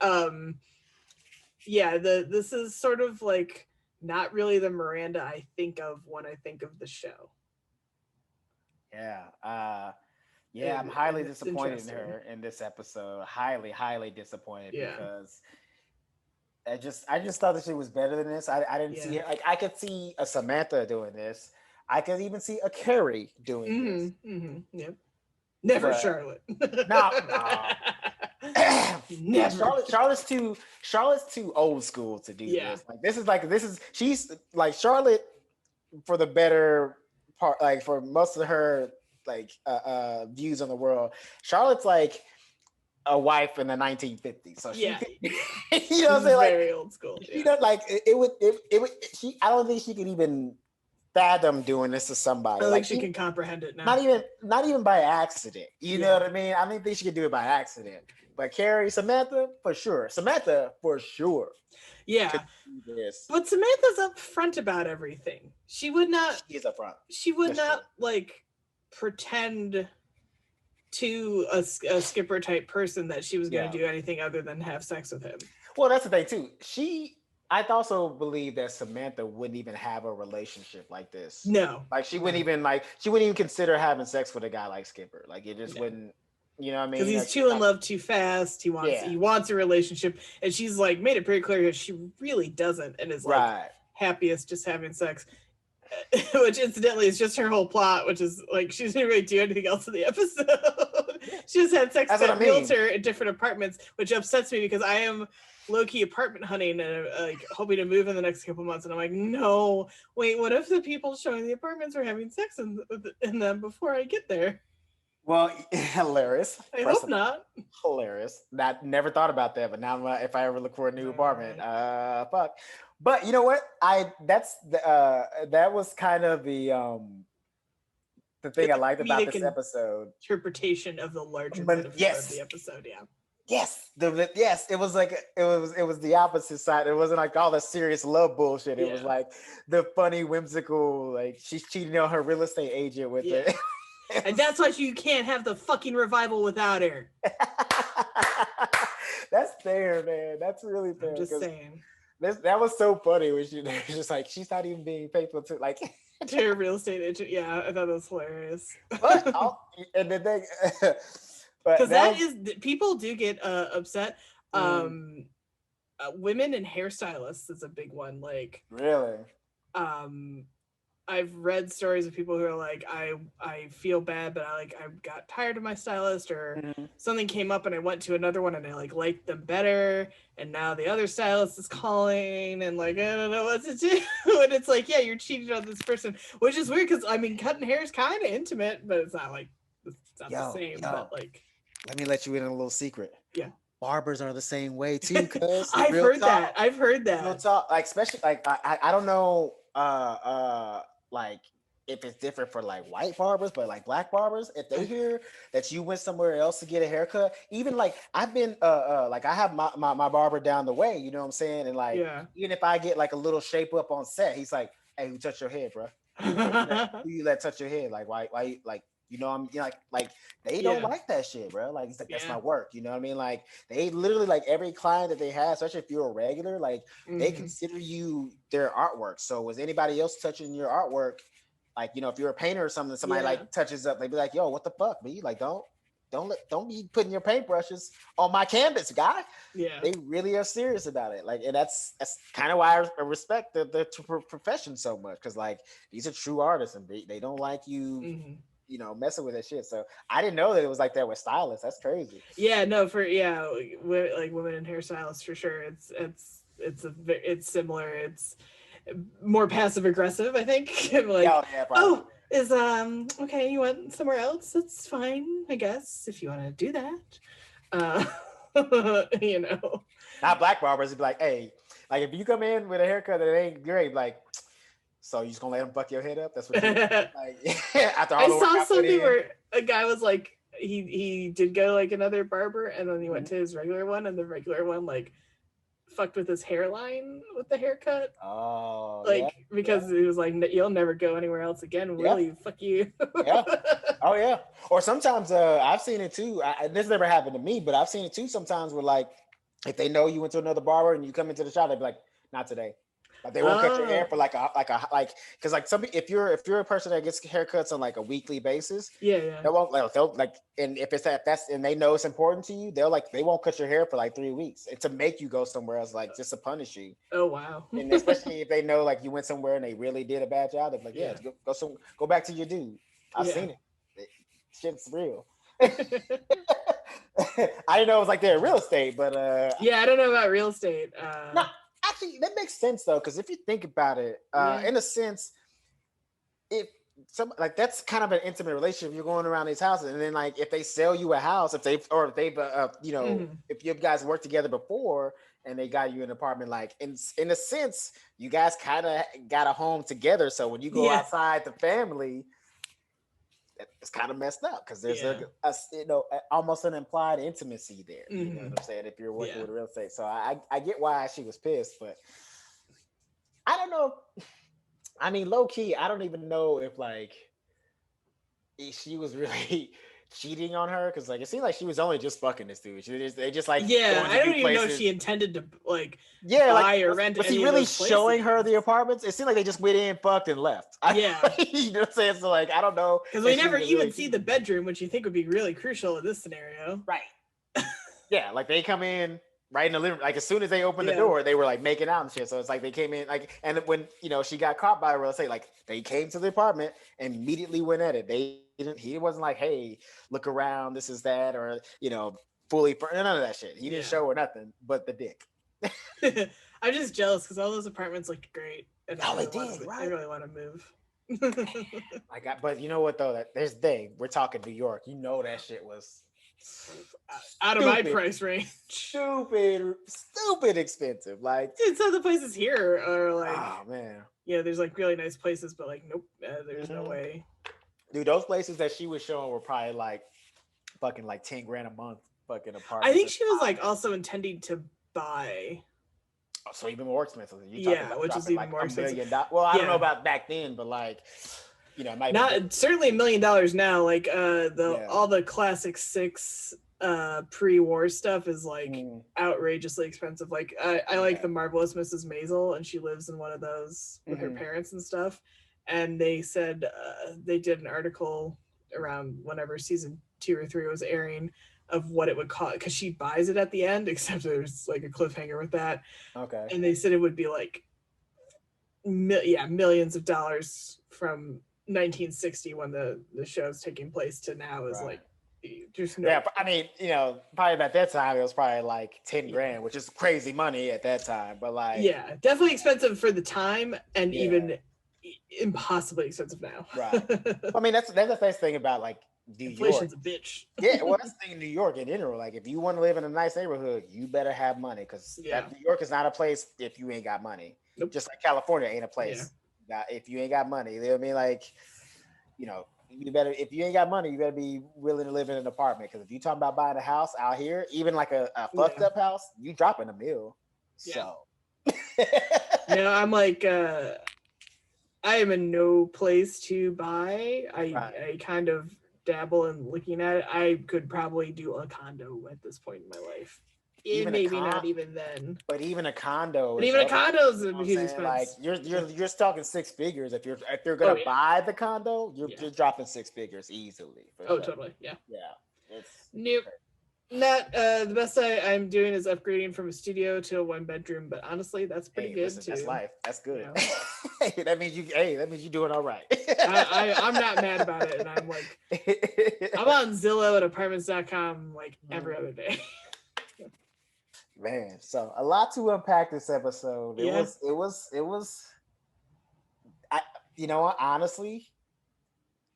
Speaker 2: this is sort of like not really the Miranda I think of when I think of the show.
Speaker 1: I'm highly disappointed in her in this episode. Highly disappointed because I just thought that she was better than this. I didn't see her. Like I could see a Samantha doing this. I could even see a Carrie doing this.
Speaker 2: Yep. Never Charlotte.
Speaker 1: No. Never. Charlotte's too old school to do this. She's like Charlotte for the better part, like for most of her views on the world. Charlotte's like a wife in the 1950s. So she you know what I'm saying? Like
Speaker 2: very old school.
Speaker 1: It would I don't think she could even fathom doing this to somebody.
Speaker 2: I think she can comprehend it now.
Speaker 1: Not even by accident. You know what I mean? I don't think she could do it by accident. But Samantha for sure.
Speaker 2: Yeah. But Samantha's upfront about everything. She would not.
Speaker 1: She is upfront.
Speaker 2: She would not pretend to a Skipper type person that she was going to do anything other than have sex with him.
Speaker 1: Well, that's the thing too. I also believe that Samantha wouldn't even have a relationship like this.
Speaker 2: No.
Speaker 1: Like she wouldn't even consider having sex with a guy like Skipper. Like it just wouldn't, you know what I mean?
Speaker 2: Because he's too in love too fast. He wants a relationship. And she's made it pretty clear that she really doesn't and is happiest just having sex. Which incidentally is just her whole plot, which is she doesn't really do anything else in the episode. She just had sex with a realtor in different apartments, which upsets me because I am low-key apartment hunting and hoping to move in the next couple months, and I'm like, no, wait, what if the people showing the apartments are having sex in them before I get there?
Speaker 1: Well, hilarious.
Speaker 2: I hope not.
Speaker 1: Hilarious. Never thought about that, but now if I ever look for a new apartment, fuck. But you know what? That was kind of the thing I liked about this episode.
Speaker 2: Interpretation of the larger metaphor of the episode,
Speaker 1: Yes, it was it was the opposite side. It wasn't like all the serious love bullshit. It was like the funny, whimsical, she's cheating on her real estate agent with it.
Speaker 2: And that's why you can't have the fucking revival without her.
Speaker 1: That's fair, man. That's really fair.
Speaker 2: I'm just saying.
Speaker 1: That was so funny when she was just like, she's not even being faithful to
Speaker 2: to her real estate agent. Yeah, I thought that was hilarious.
Speaker 1: And the thing.
Speaker 2: Because people do get upset. Women and hairstylists is a big one.
Speaker 1: Really?
Speaker 2: I've read stories of people who are like, I feel bad, but I got tired of my stylist, or something came up and I went to another one and I liked them better, and now the other stylist is calling and I don't know what to do. And it's you're cheating on this person, which is weird because cutting hair is kind of intimate, but it's not the same. But
Speaker 1: let me let you in on a little secret.
Speaker 2: Yeah.
Speaker 1: Barbers are the same way too. Cause
Speaker 2: I've heard that.
Speaker 1: Real talk, especially I don't know. if it's different for like white barbers, but like black barbers, if they hear that you went somewhere else to get a haircut, even like I've been like I have my barber down the way, you know what I'm saying? And like even if I get like a little shape up on set, he's like, hey, who touched your head, bro? Who you let touch your head? Like why like you know I'm like they don't like that shit, bro. Like it's like that's my work, you know what I mean? Like they literally like every client that they have, especially if you're a regular, like they consider you their artwork. So was anybody else touching your artwork? Like, you know, if you're a painter or something, somebody like touches up, they'd be like, yo, what the fuck, B? Like, don't be putting your paintbrushes on my canvas, guy.
Speaker 2: Yeah.
Speaker 1: They really are serious about it. Like, and that's kind of why I respect the profession so much. Cause like these are true artists and they don't like you, you know, messing with that shit. So I didn't know that it was like that with stylists. That's crazy.
Speaker 2: Yeah, no, like women in hairstylists for sure. It's similar. It's more passive aggressive, I think. Like, is okay, you went somewhere else? That's fine, I guess, if you want to do that. You know.
Speaker 1: Not black barbers, be like, hey, like if you come in with a haircut that ain't great, like, so you just gonna let him fuck your head up? That's what you like. After all
Speaker 2: I saw something where a guy was like, he did go like another barber, and then he went to his regular one, and the regular one like fucked with his hairline with the haircut.
Speaker 1: Oh,
Speaker 2: like because it was like, you'll never go anywhere else again. Really, fuck you.
Speaker 1: Oh yeah. Or sometimes I've seen it too. This never happened to me, but I've seen it too. Sometimes where like if they know you went to another barber and you come into the shop, they'd be like, not today. Like they won't cut your hair for like because like some if you're a person that gets haircuts on like a weekly basis, they won't they'll like, and if that's and they know it's important to you, they won't cut your hair for like 3 weeks. It's to make you go somewhere else, like just to punish you.
Speaker 2: Oh wow.
Speaker 1: And especially if they know like you went somewhere and they really did a bad job, they're like, go back to your dude. I've seen it. Shit's real. I didn't know it was like they're real estate, but
Speaker 2: I don't know about real estate.
Speaker 1: No, actually, that makes sense though, because if you think about it, in a sense, if some like that's kind of an intimate relationship. You're going around these houses, and then like if they sell you a house, if they've you know, if you guys worked together before and they got you an apartment, like in a sense, you guys kind of got a home together. So when you go outside the family, it's kind of messed up because there's a you know, almost an implied intimacy there. You know what I'm saying? If you're working with real estate, so I get why she was pissed, but I don't know. I mean, low key, I don't even know if like she was really cheating on her because like it seemed like she was only just fucking this dude. They just like
Speaker 2: I don't even know if she intended to like buy or rent.
Speaker 1: Was he really showing her the apartments? It seemed like they just went in, fucked, and left. You know what I'm saying? So like I don't know
Speaker 2: because we never even see the bedroom, which you think would be really crucial in this scenario,
Speaker 1: right? Yeah, like they come in. Right in the living room, like as soon as they opened the door, they were like making out and shit. So it's like they came in, like, and when you know she got caught by real estate, like they came to the apartment and immediately went at it. He wasn't like, hey, look around, this is that, or you know, fully none of that shit. He didn't show her nothing but the dick.
Speaker 2: I'm just jealous because all those apartments looked great. And
Speaker 1: they did, right?
Speaker 2: I really want to move.
Speaker 1: But you know what though? We're talking New York. You know that shit was
Speaker 2: out of my price range.
Speaker 1: Stupid expensive. Like
Speaker 2: some of the places here are like,
Speaker 1: oh man,
Speaker 2: there's like really nice places, but like nope, there's no way.
Speaker 1: Dude, those places that she was showing were probably like fucking like 10 grand a month fucking apartments.
Speaker 2: I think she was like also intending to buy.
Speaker 1: Oh, so even more expensive.
Speaker 2: Which is even like more expensive.
Speaker 1: Well, I don't know about back then, but like, you know, it might
Speaker 2: not certainly $1 million now. Like all the classic 6 pre-war stuff is like outrageously expensive. Like I like the Marvelous Mrs. Maisel, and she lives in one of those with her parents and stuff. And they said they did an article around whenever season 2 or 3 was airing of what it would cost because she buys it at the end, except there's like a cliffhanger with that.
Speaker 1: Okay.
Speaker 2: And they said it would be like millions of dollars from 1960 when the show's taking place to now is like there's no
Speaker 1: I mean, you know, probably at that time it was probably like 10 grand, which is crazy money at that time, but like
Speaker 2: definitely expensive for the time and even impossibly expensive now.
Speaker 1: Right. I mean that's the nice thing about like New
Speaker 2: Inflation's
Speaker 1: York.
Speaker 2: A bitch.
Speaker 1: Well, that's the thing in New York in general. Like if you want to live in a nice neighborhood, you better have money because New York is not a place if you ain't got money.
Speaker 2: Nope.
Speaker 1: Just like California ain't a place if you ain't got money. You know what I mean? Like if you ain't got money, you better be willing to live in an apartment. Because if you talking about buying a house out here, even like a fucked up house, you dropping a mill. So
Speaker 2: I'm like, I am in no place to buy. I kind of dabble in looking at it. I could probably do a condo at this point in my life. Maybe not even then.
Speaker 1: But even a condo.
Speaker 2: But even a condo is a huge expense.
Speaker 1: Like you're talking six figures. If you're gonna buy the condo, you're dropping six figures easily.
Speaker 2: Totally. Yeah.
Speaker 1: It's
Speaker 2: nope. Not the best I'm doing is upgrading from a studio to a 1-bedroom, but honestly, that's pretty good too.
Speaker 1: That's life. That's good. That means you're doing all right.
Speaker 2: I'm not mad about it, and I'm like, I'm on Zillow and Apartments.com like every other day.
Speaker 1: Man, so a lot to unpack this episode. It was. Honestly,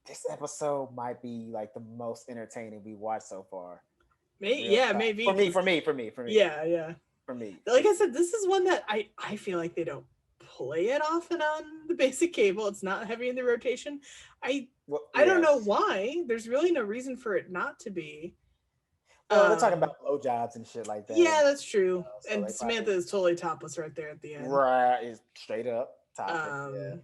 Speaker 1: this episode might be like the most entertaining we watched so far.
Speaker 2: Maybe.
Speaker 1: For me.
Speaker 2: Yeah.
Speaker 1: For me.
Speaker 2: Like I said, this is one that I feel like they don't play it often on the basic cable. It's not heavy in the rotation. I don't know why. There's really no reason for it not to be.
Speaker 1: Well, they're talking about blowjobs and shit like that.
Speaker 2: Yeah, that's true. And Samantha is totally topless right there at the end.
Speaker 1: Right, is straight up topless.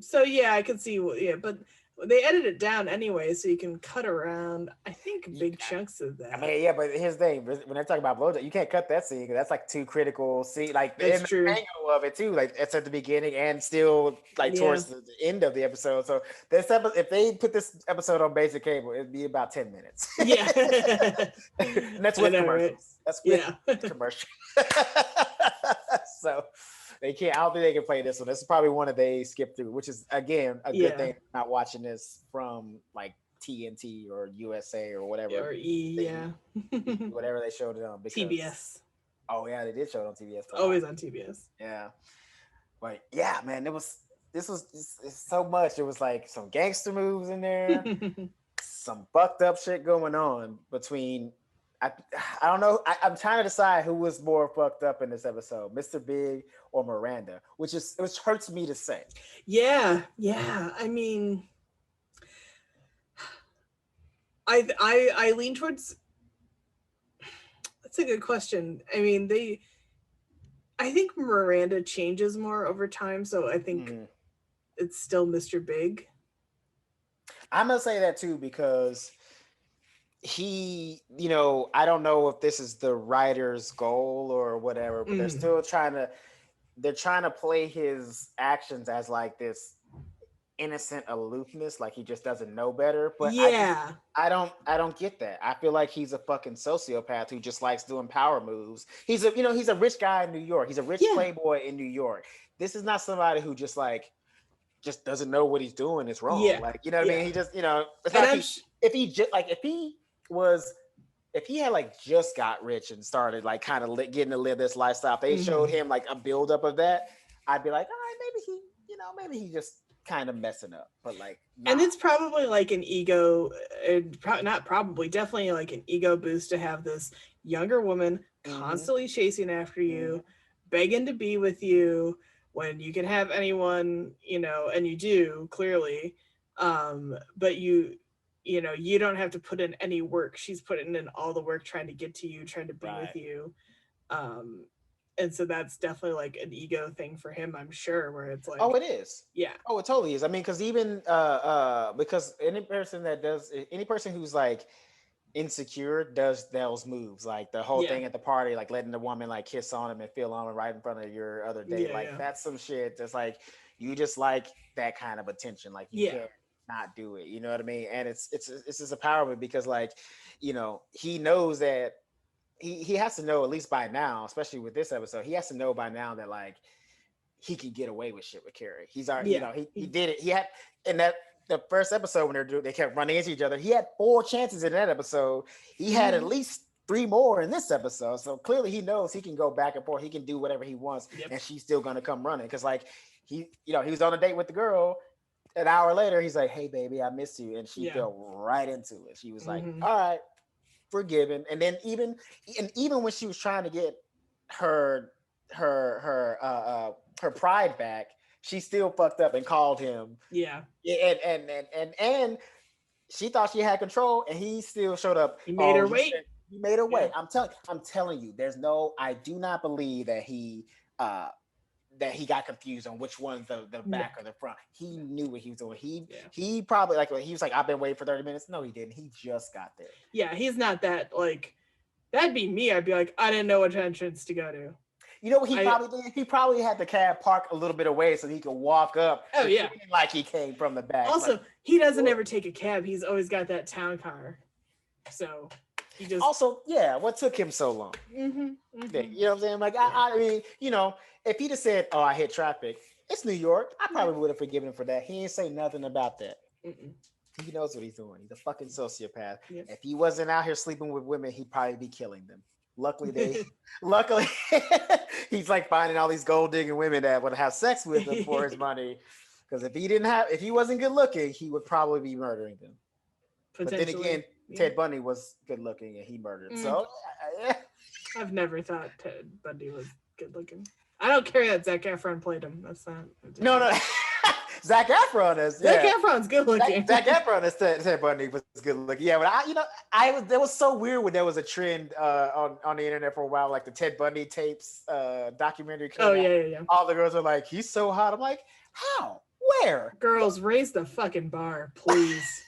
Speaker 2: So I can see. But they edit it down anyway, so you can cut around, I think, big chunks of that.
Speaker 1: I mean, but here's the thing: when they're talking about blowjob, you can't cut that scene because that's like too critical. See, like the angle of it too, like it's at the beginning and still like towards the end of the episode. So this episode, if they put this episode on basic cable, it'd be about 10 minutes.
Speaker 2: Yeah,
Speaker 1: and that's with commercials. Right? That's with commercials. So. They can't. I don't think they can play this one. This is probably one that they skip through, which is again a good thing. Not watching this from like TNT or USA or whatever.
Speaker 2: Or
Speaker 1: whatever they showed it on. Because,
Speaker 2: TBS.
Speaker 1: Oh yeah, they did show it on TBS.
Speaker 2: Always on TBS.
Speaker 1: Yeah, but yeah, man, it's so much. It was like some gangster moves in there, some fucked up shit going on between. I don't know. I'm trying to decide who was more fucked up in this episode, Mr. Big or Miranda, which hurts me to say.
Speaker 2: Yeah. I mean, I lean towards. That's a good question. I mean, I think Miranda changes more over time, so I think it's still Mr. Big.
Speaker 1: I'm gonna say that too because. He, I don't know if this is the writer's goal or whatever, but they're still trying to play his actions as like this innocent aloofness, like he just doesn't know better. But I don't get that. I feel like he's a fucking sociopath who just likes doing power moves. He's a rich guy in New York. He's a rich playboy in New York. This is not somebody who just doesn't know what he's doing is wrong. Yeah. Like, you know what I mean? He just, it's like if he had like just got rich and started like kind of getting to live this lifestyle, if they showed him like a buildup of that, I'd be like, all right, maybe he just kind of messing up. But like, nah.
Speaker 2: And it's probably like an ego, definitely like an ego boost to have this younger woman constantly chasing after you, begging to be with you when you can have anyone, and you do clearly, but you don't have to put in any work. She's putting in all the work trying to get to you, trying to be with you. And so that's definitely like an ego thing for him, I'm sure, where it's like,
Speaker 1: oh, it is.
Speaker 2: Yeah.
Speaker 1: Oh, it totally is. I mean, because even because any person who's like insecure does those moves, like the whole thing at the party, like letting the woman like kiss on him and feel on him right in front of your other date. That's some shit that's like, you just like that kind of attention. Like you can't not do it, you know what I mean? And it's just a power move because like, he knows that he has to know, at least by now, especially with this episode, he has to know by now that like he can get away with shit with Carrie. He's already, he did it. He had in the first episode when they kept running into each other, he had 4 chances in that epised. He had at least 3 more in this episode. So clearly he knows he can go back and forth. He can do whatever he wants, and she's still gonna come running. Cause like he was on a date with the girl. An hour later, he's like, "Hey, baby, I miss you," and she fell right into it. She was like, "All right, forgiven." And then even when she was trying to get her pride back, she still fucked up and called him.
Speaker 2: Yeah.
Speaker 1: And she thought she had control, and he still showed up.
Speaker 2: He made her wait.
Speaker 1: He made her wait. I'm telling you, I do not believe that he got confused on which one's the back or the front. He knew what he was doing. He probably he was like, I've been waiting for 30 minutes. No, he didn't. He just got there.
Speaker 2: Yeah, he's not that that'd be me. I'd be like, I didn't know which entrance to go to.
Speaker 1: You know what he probably did? He probably had the cab parked a little bit away so he could walk up.
Speaker 2: Oh yeah,
Speaker 1: like he came from the back.
Speaker 2: Also, he doesn't ever take a cab. He's always got that town car. So he just
Speaker 1: what took him so long?
Speaker 2: Mm-hmm, mm-hmm.
Speaker 1: You know what I'm saying? Like I mean, if he'd have said, "Oh, I hit traffic," it's New York. I probably would have forgiven him for that. He didn't say nothing about that.
Speaker 2: Mm-mm.
Speaker 1: He knows what he's doing. He's a fucking sociopath.
Speaker 2: Yep.
Speaker 1: If he wasn't out here sleeping with women, he'd probably be killing them. Luckily, he's finding all these gold digging women that would have sex with him for his money. Because if he wasn't good looking, he would probably be murdering them. But then again, Ted Bundy was good looking and he murdered. So
Speaker 2: I've never thought Ted Bundy was good looking. I don't care that Zac Efron played him. That's not.
Speaker 1: No. Zac Efron is.
Speaker 2: Zac Efron's good looking.
Speaker 1: Zac Efron is Ted Bundy was good looking. Yeah, but that was so weird when there was a trend on the internet for a while, like the Ted Bundy tapes documentary.
Speaker 2: Yeah.
Speaker 1: All the girls are like, he's so hot. I'm like, how? Where?
Speaker 2: Girls, raise the fucking bar, please.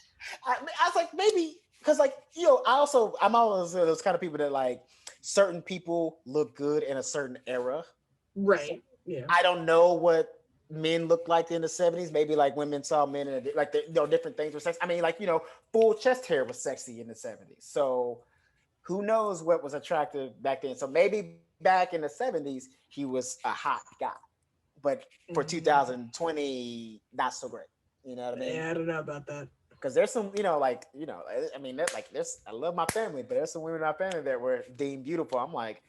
Speaker 1: I was like, maybe because I'm always those kind of people that certain people look good in a certain era.
Speaker 2: Right.
Speaker 1: So,
Speaker 2: yeah.
Speaker 1: I don't know what men looked like in the 70s. Maybe women saw men in different things were sex. I mean, full chest hair was sexy in the 70s. So who knows what was attractive back then? So maybe back in the 70s he was a hot guy, but for 2020, not so great. You know what I mean?
Speaker 2: Yeah, I don't know about that.
Speaker 1: Because there's some, I mean, I love my family, but there's some women in our family that were deemed beautiful. I'm like,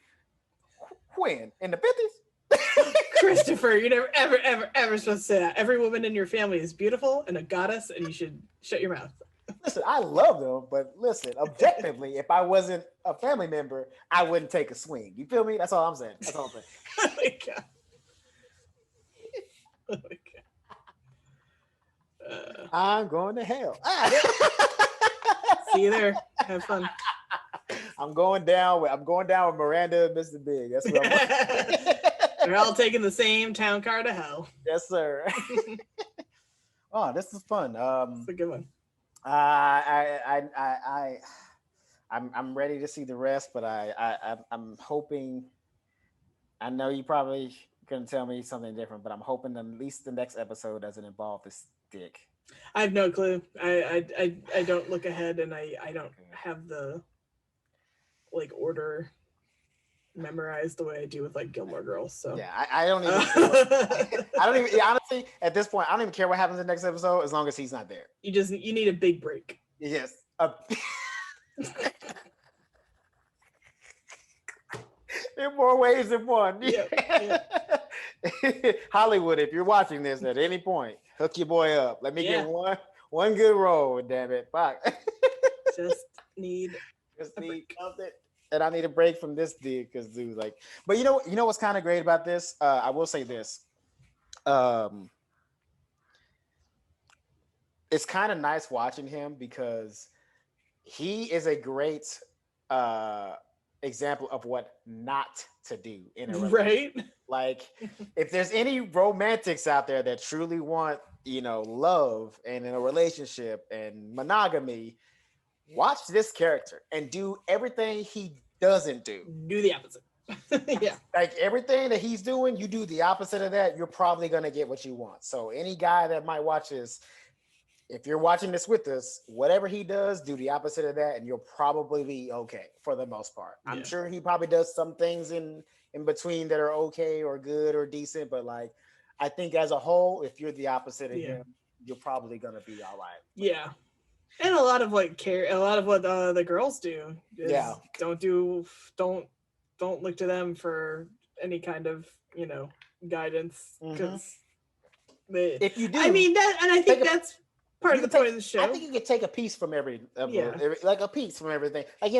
Speaker 1: when? In the 50s?
Speaker 2: Christopher, you never, ever supposed to say that. Every woman in your family is beautiful and a goddess, and you should shut your mouth.
Speaker 1: Listen, I love them, but listen, objectively, if I wasn't a family member, I wouldn't take a swing. You feel me? That's all I'm saying.
Speaker 2: Oh my God. Oh my God.
Speaker 1: I'm going to hell.
Speaker 2: See you there. Have fun.
Speaker 1: I'm going down with Miranda and Mr. Big. That's what I'm
Speaker 2: They're all taking the same town car to hell.
Speaker 1: Yes, sir. Oh, this is fun.
Speaker 2: It's a good one.
Speaker 1: I'm ready to see the rest, but I'm hoping. I know you probably gonna tell me something different, but I'm hoping at least the next episode doesn't involve this dick.
Speaker 2: I have no clue. I don't look ahead, and I don't have the order memorized the way I do with Gilmore Girls. So
Speaker 1: yeah, I don't even. I don't even honestly at this point. I don't even care what happens in the next episode as long as he's not there.
Speaker 2: You need a big break.
Speaker 1: Yes. In more ways than one.
Speaker 2: Yeah.
Speaker 1: Hollywood, if you're watching this at any point, hook your boy up. Let me get one good role. Damn it, fuck.
Speaker 2: Just need
Speaker 1: something. And I need a break from this dude because dude's like. But you know what's kind of great about this? I will say this. It's kind of nice watching him because he is a great example of what not to do in a relationship.
Speaker 2: Right.
Speaker 1: If there's any romantics out there that truly want, love and in a relationship and monogamy, watch this character and do everything he doesn't do.
Speaker 2: Do the opposite. Yeah.
Speaker 1: Everything that he's doing, you do the opposite of that, you're probably going to get what you want. So any guy that might watch this, if you're watching this with us, whatever he does, do the opposite of that, and you'll probably be okay for the most part. Yeah. I'm sure he probably does some things in between that are okay or good or decent, but I think as a whole, if you're the opposite of him, you're probably gonna be all right.
Speaker 2: Yeah, and a lot of what the girls do. Don't look to them for any kind of guidance because
Speaker 1: if you do,
Speaker 2: I mean that, and I think that's part of the point of the show.
Speaker 1: I think you could take a piece from like a piece from everything. Like,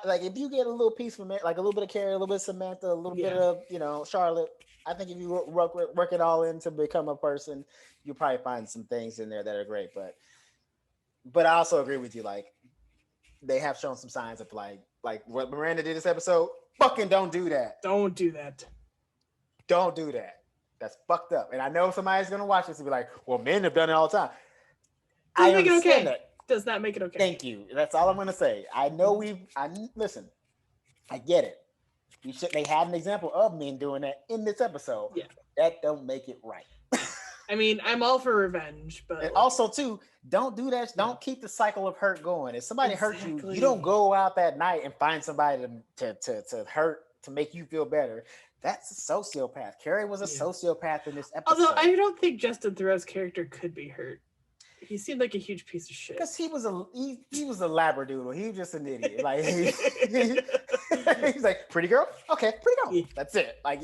Speaker 1: like if you get a little piece from it, like a little bit of Carrie, a little bit of Samantha, a little bit of, Charlotte. I think if you work it all in to become a person, you'll probably find some things in there that are great. But I also agree with you. Like, they have shown some signs of like what Miranda did this episode. Fucking don't do that.
Speaker 2: Don't do that.
Speaker 1: Don't do that. That's fucked up. And I know somebody's gonna watch this and be like, "Well, men have done it all the time."
Speaker 2: Doesn't make it okay. That. Does not make it okay.
Speaker 1: Thank you. That's all I'm gonna say. I know listen. I get it. They had an example of men doing that in this episode.
Speaker 2: Yeah.
Speaker 1: That don't make it right.
Speaker 2: I mean, I'm all for revenge, but
Speaker 1: and also too, don't do that. Don't keep the cycle of hurt going. If somebody hurts you, you don't go out that night and find somebody to hurt to make you feel better. That's a sociopath. Carrie was a sociopath in this episode.
Speaker 2: Although I don't think Justin Theroux's character could be hurt. He seemed like a huge piece of shit.
Speaker 1: Because he was a labradoodle. He was just an idiot. Like he's like, pretty girl? Okay, pretty girl. Yeah. That's it. Like,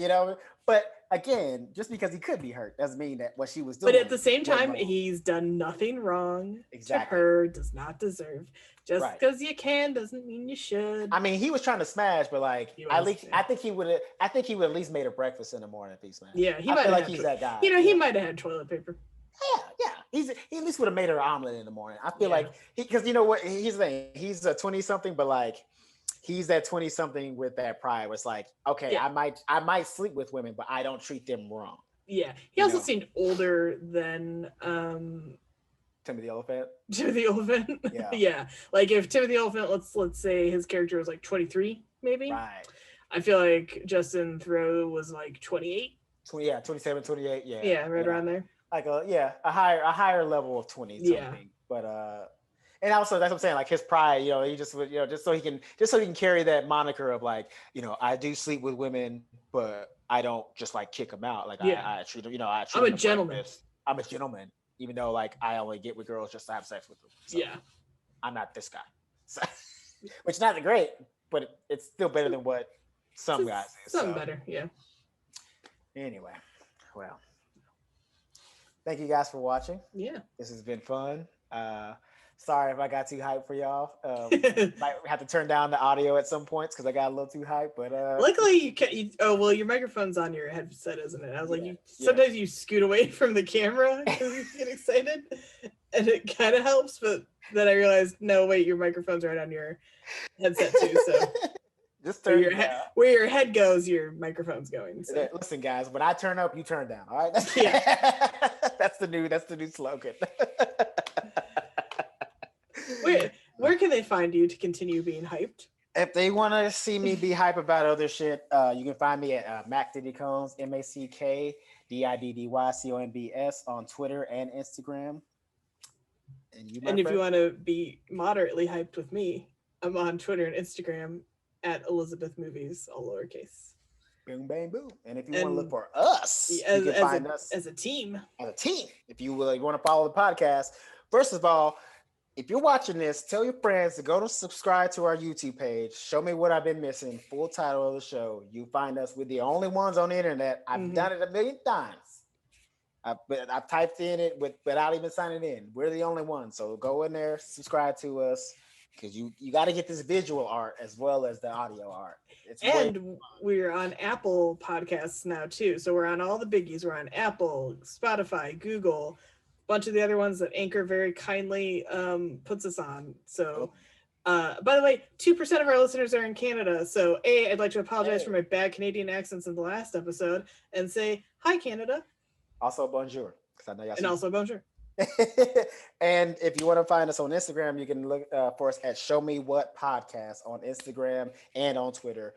Speaker 1: But again, just because he could be hurt doesn't mean that what she was doing.
Speaker 2: But at the same time, he's done nothing wrong to her, does not deserve. Just because you can doesn't mean you should.
Speaker 1: I mean, he was trying to smash, but like at least I think he would at least made her breakfast in the morning if he smashed.
Speaker 2: Yeah,
Speaker 1: I feel like he's that guy.
Speaker 2: He might have had toilet paper.
Speaker 1: Yeah. He at least would have made her an omelet in the morning. I feel like because you know what, he's the thing. He's a 20-something, but like he's that 20-something with that pride. Where it's like, okay, I might sleep with women, but I don't treat them wrong.
Speaker 2: Yeah. He also seemed older than
Speaker 1: Timothy Olyphant.
Speaker 2: Timothy Olyphant. Yeah. Yeah. Like if Timothy Olyphant, let's say his character was like 23, maybe.
Speaker 1: Right.
Speaker 2: I feel like Justin Theroux was like 28.
Speaker 1: 27, 28. Yeah.
Speaker 2: Yeah, around there.
Speaker 1: Like a higher level of 20 something. But and also that's what I'm saying, like his pride, he just would, just so he can carry that moniker of like, I do sleep with women, but I don't just like kick them out. Like I treat them, I'm
Speaker 2: a gentleman.
Speaker 1: I'm a gentleman, even though like I only get with girls just to have sex with them. So I'm not this guy. So, which is not great, but it's still better than what some guys do.
Speaker 2: Something better, yeah.
Speaker 1: Anyway, well. Thank you guys for watching.
Speaker 2: Yeah.
Speaker 1: This has been fun. Sorry if I got too hyped for y'all. Might have to turn down the audio at some points because I got a little too hyped. But
Speaker 2: luckily, your microphone's on your headset, isn't it? I was like, sometimes you scoot away from the camera because you get excited, and it kind of helps. But then I realized, no, wait, your microphone's right on your headset too. So
Speaker 1: just turn
Speaker 2: where your head goes, your microphone's going. So.
Speaker 1: Listen, guys, when I turn up, you turn down. All right. That's the new slogan.
Speaker 2: Where can they find you to continue being hyped?
Speaker 1: If they want to see me be hype about other shit, you can find me at Mack Diddy Combs, MackDiddyCombs on Twitter and Instagram.
Speaker 2: And if you want to be moderately hyped with me, I'm on Twitter and Instagram at Elizabeth Movies, all lowercase.
Speaker 1: Boom, bang, boom. And if you want to look for us, you can find us
Speaker 2: as a team.
Speaker 1: If you want to follow the podcast, first of all, if you're watching this, tell your friends to go to subscribe to our YouTube page. Show me what I've been missing. Full title of the show. You find us. We're the only ones on the internet. I've done it a million times. I've typed in it without even signing in. We're the only ones. So go in there, subscribe to us. Because you got to get this visual art as well as the audio art.
Speaker 2: We're on Apple Podcasts now too. So we're on all the biggies. We're on Apple, Spotify, Google, a bunch of the other ones that Anchor very kindly puts us on. So by the way, 2% of our listeners are in Canada. So I'd like to apologize for my bad Canadian accents in the last episode and say hi, Canada.
Speaker 1: Also bonjour.
Speaker 2: And also bonjour.
Speaker 1: And if you want to find us on Instagram, you can look for us at Show Me What Podcast on Instagram and on Twitter.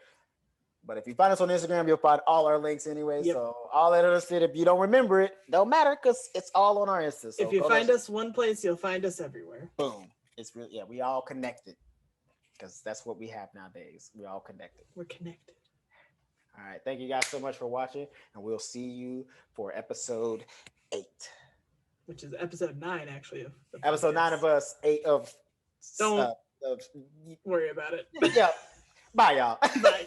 Speaker 1: But if you find us on Instagram, you'll find all our links anyway. Yep. So all that other shit, if you don't remember it, don't matter because it's all on our Insta. So
Speaker 2: if you find us one place, you'll find us everywhere.
Speaker 1: Boom. It's really, we all connected because that's what we have nowadays. We're all connected.
Speaker 2: We're connected.
Speaker 1: All right. Thank you guys so much for watching, and we'll see you for episode 8.
Speaker 2: Which is episode 9, actually.
Speaker 1: Episode 9 of us, 8 of...
Speaker 2: Don't worry about it.
Speaker 1: Yeah. Bye, y'all.
Speaker 2: Bye.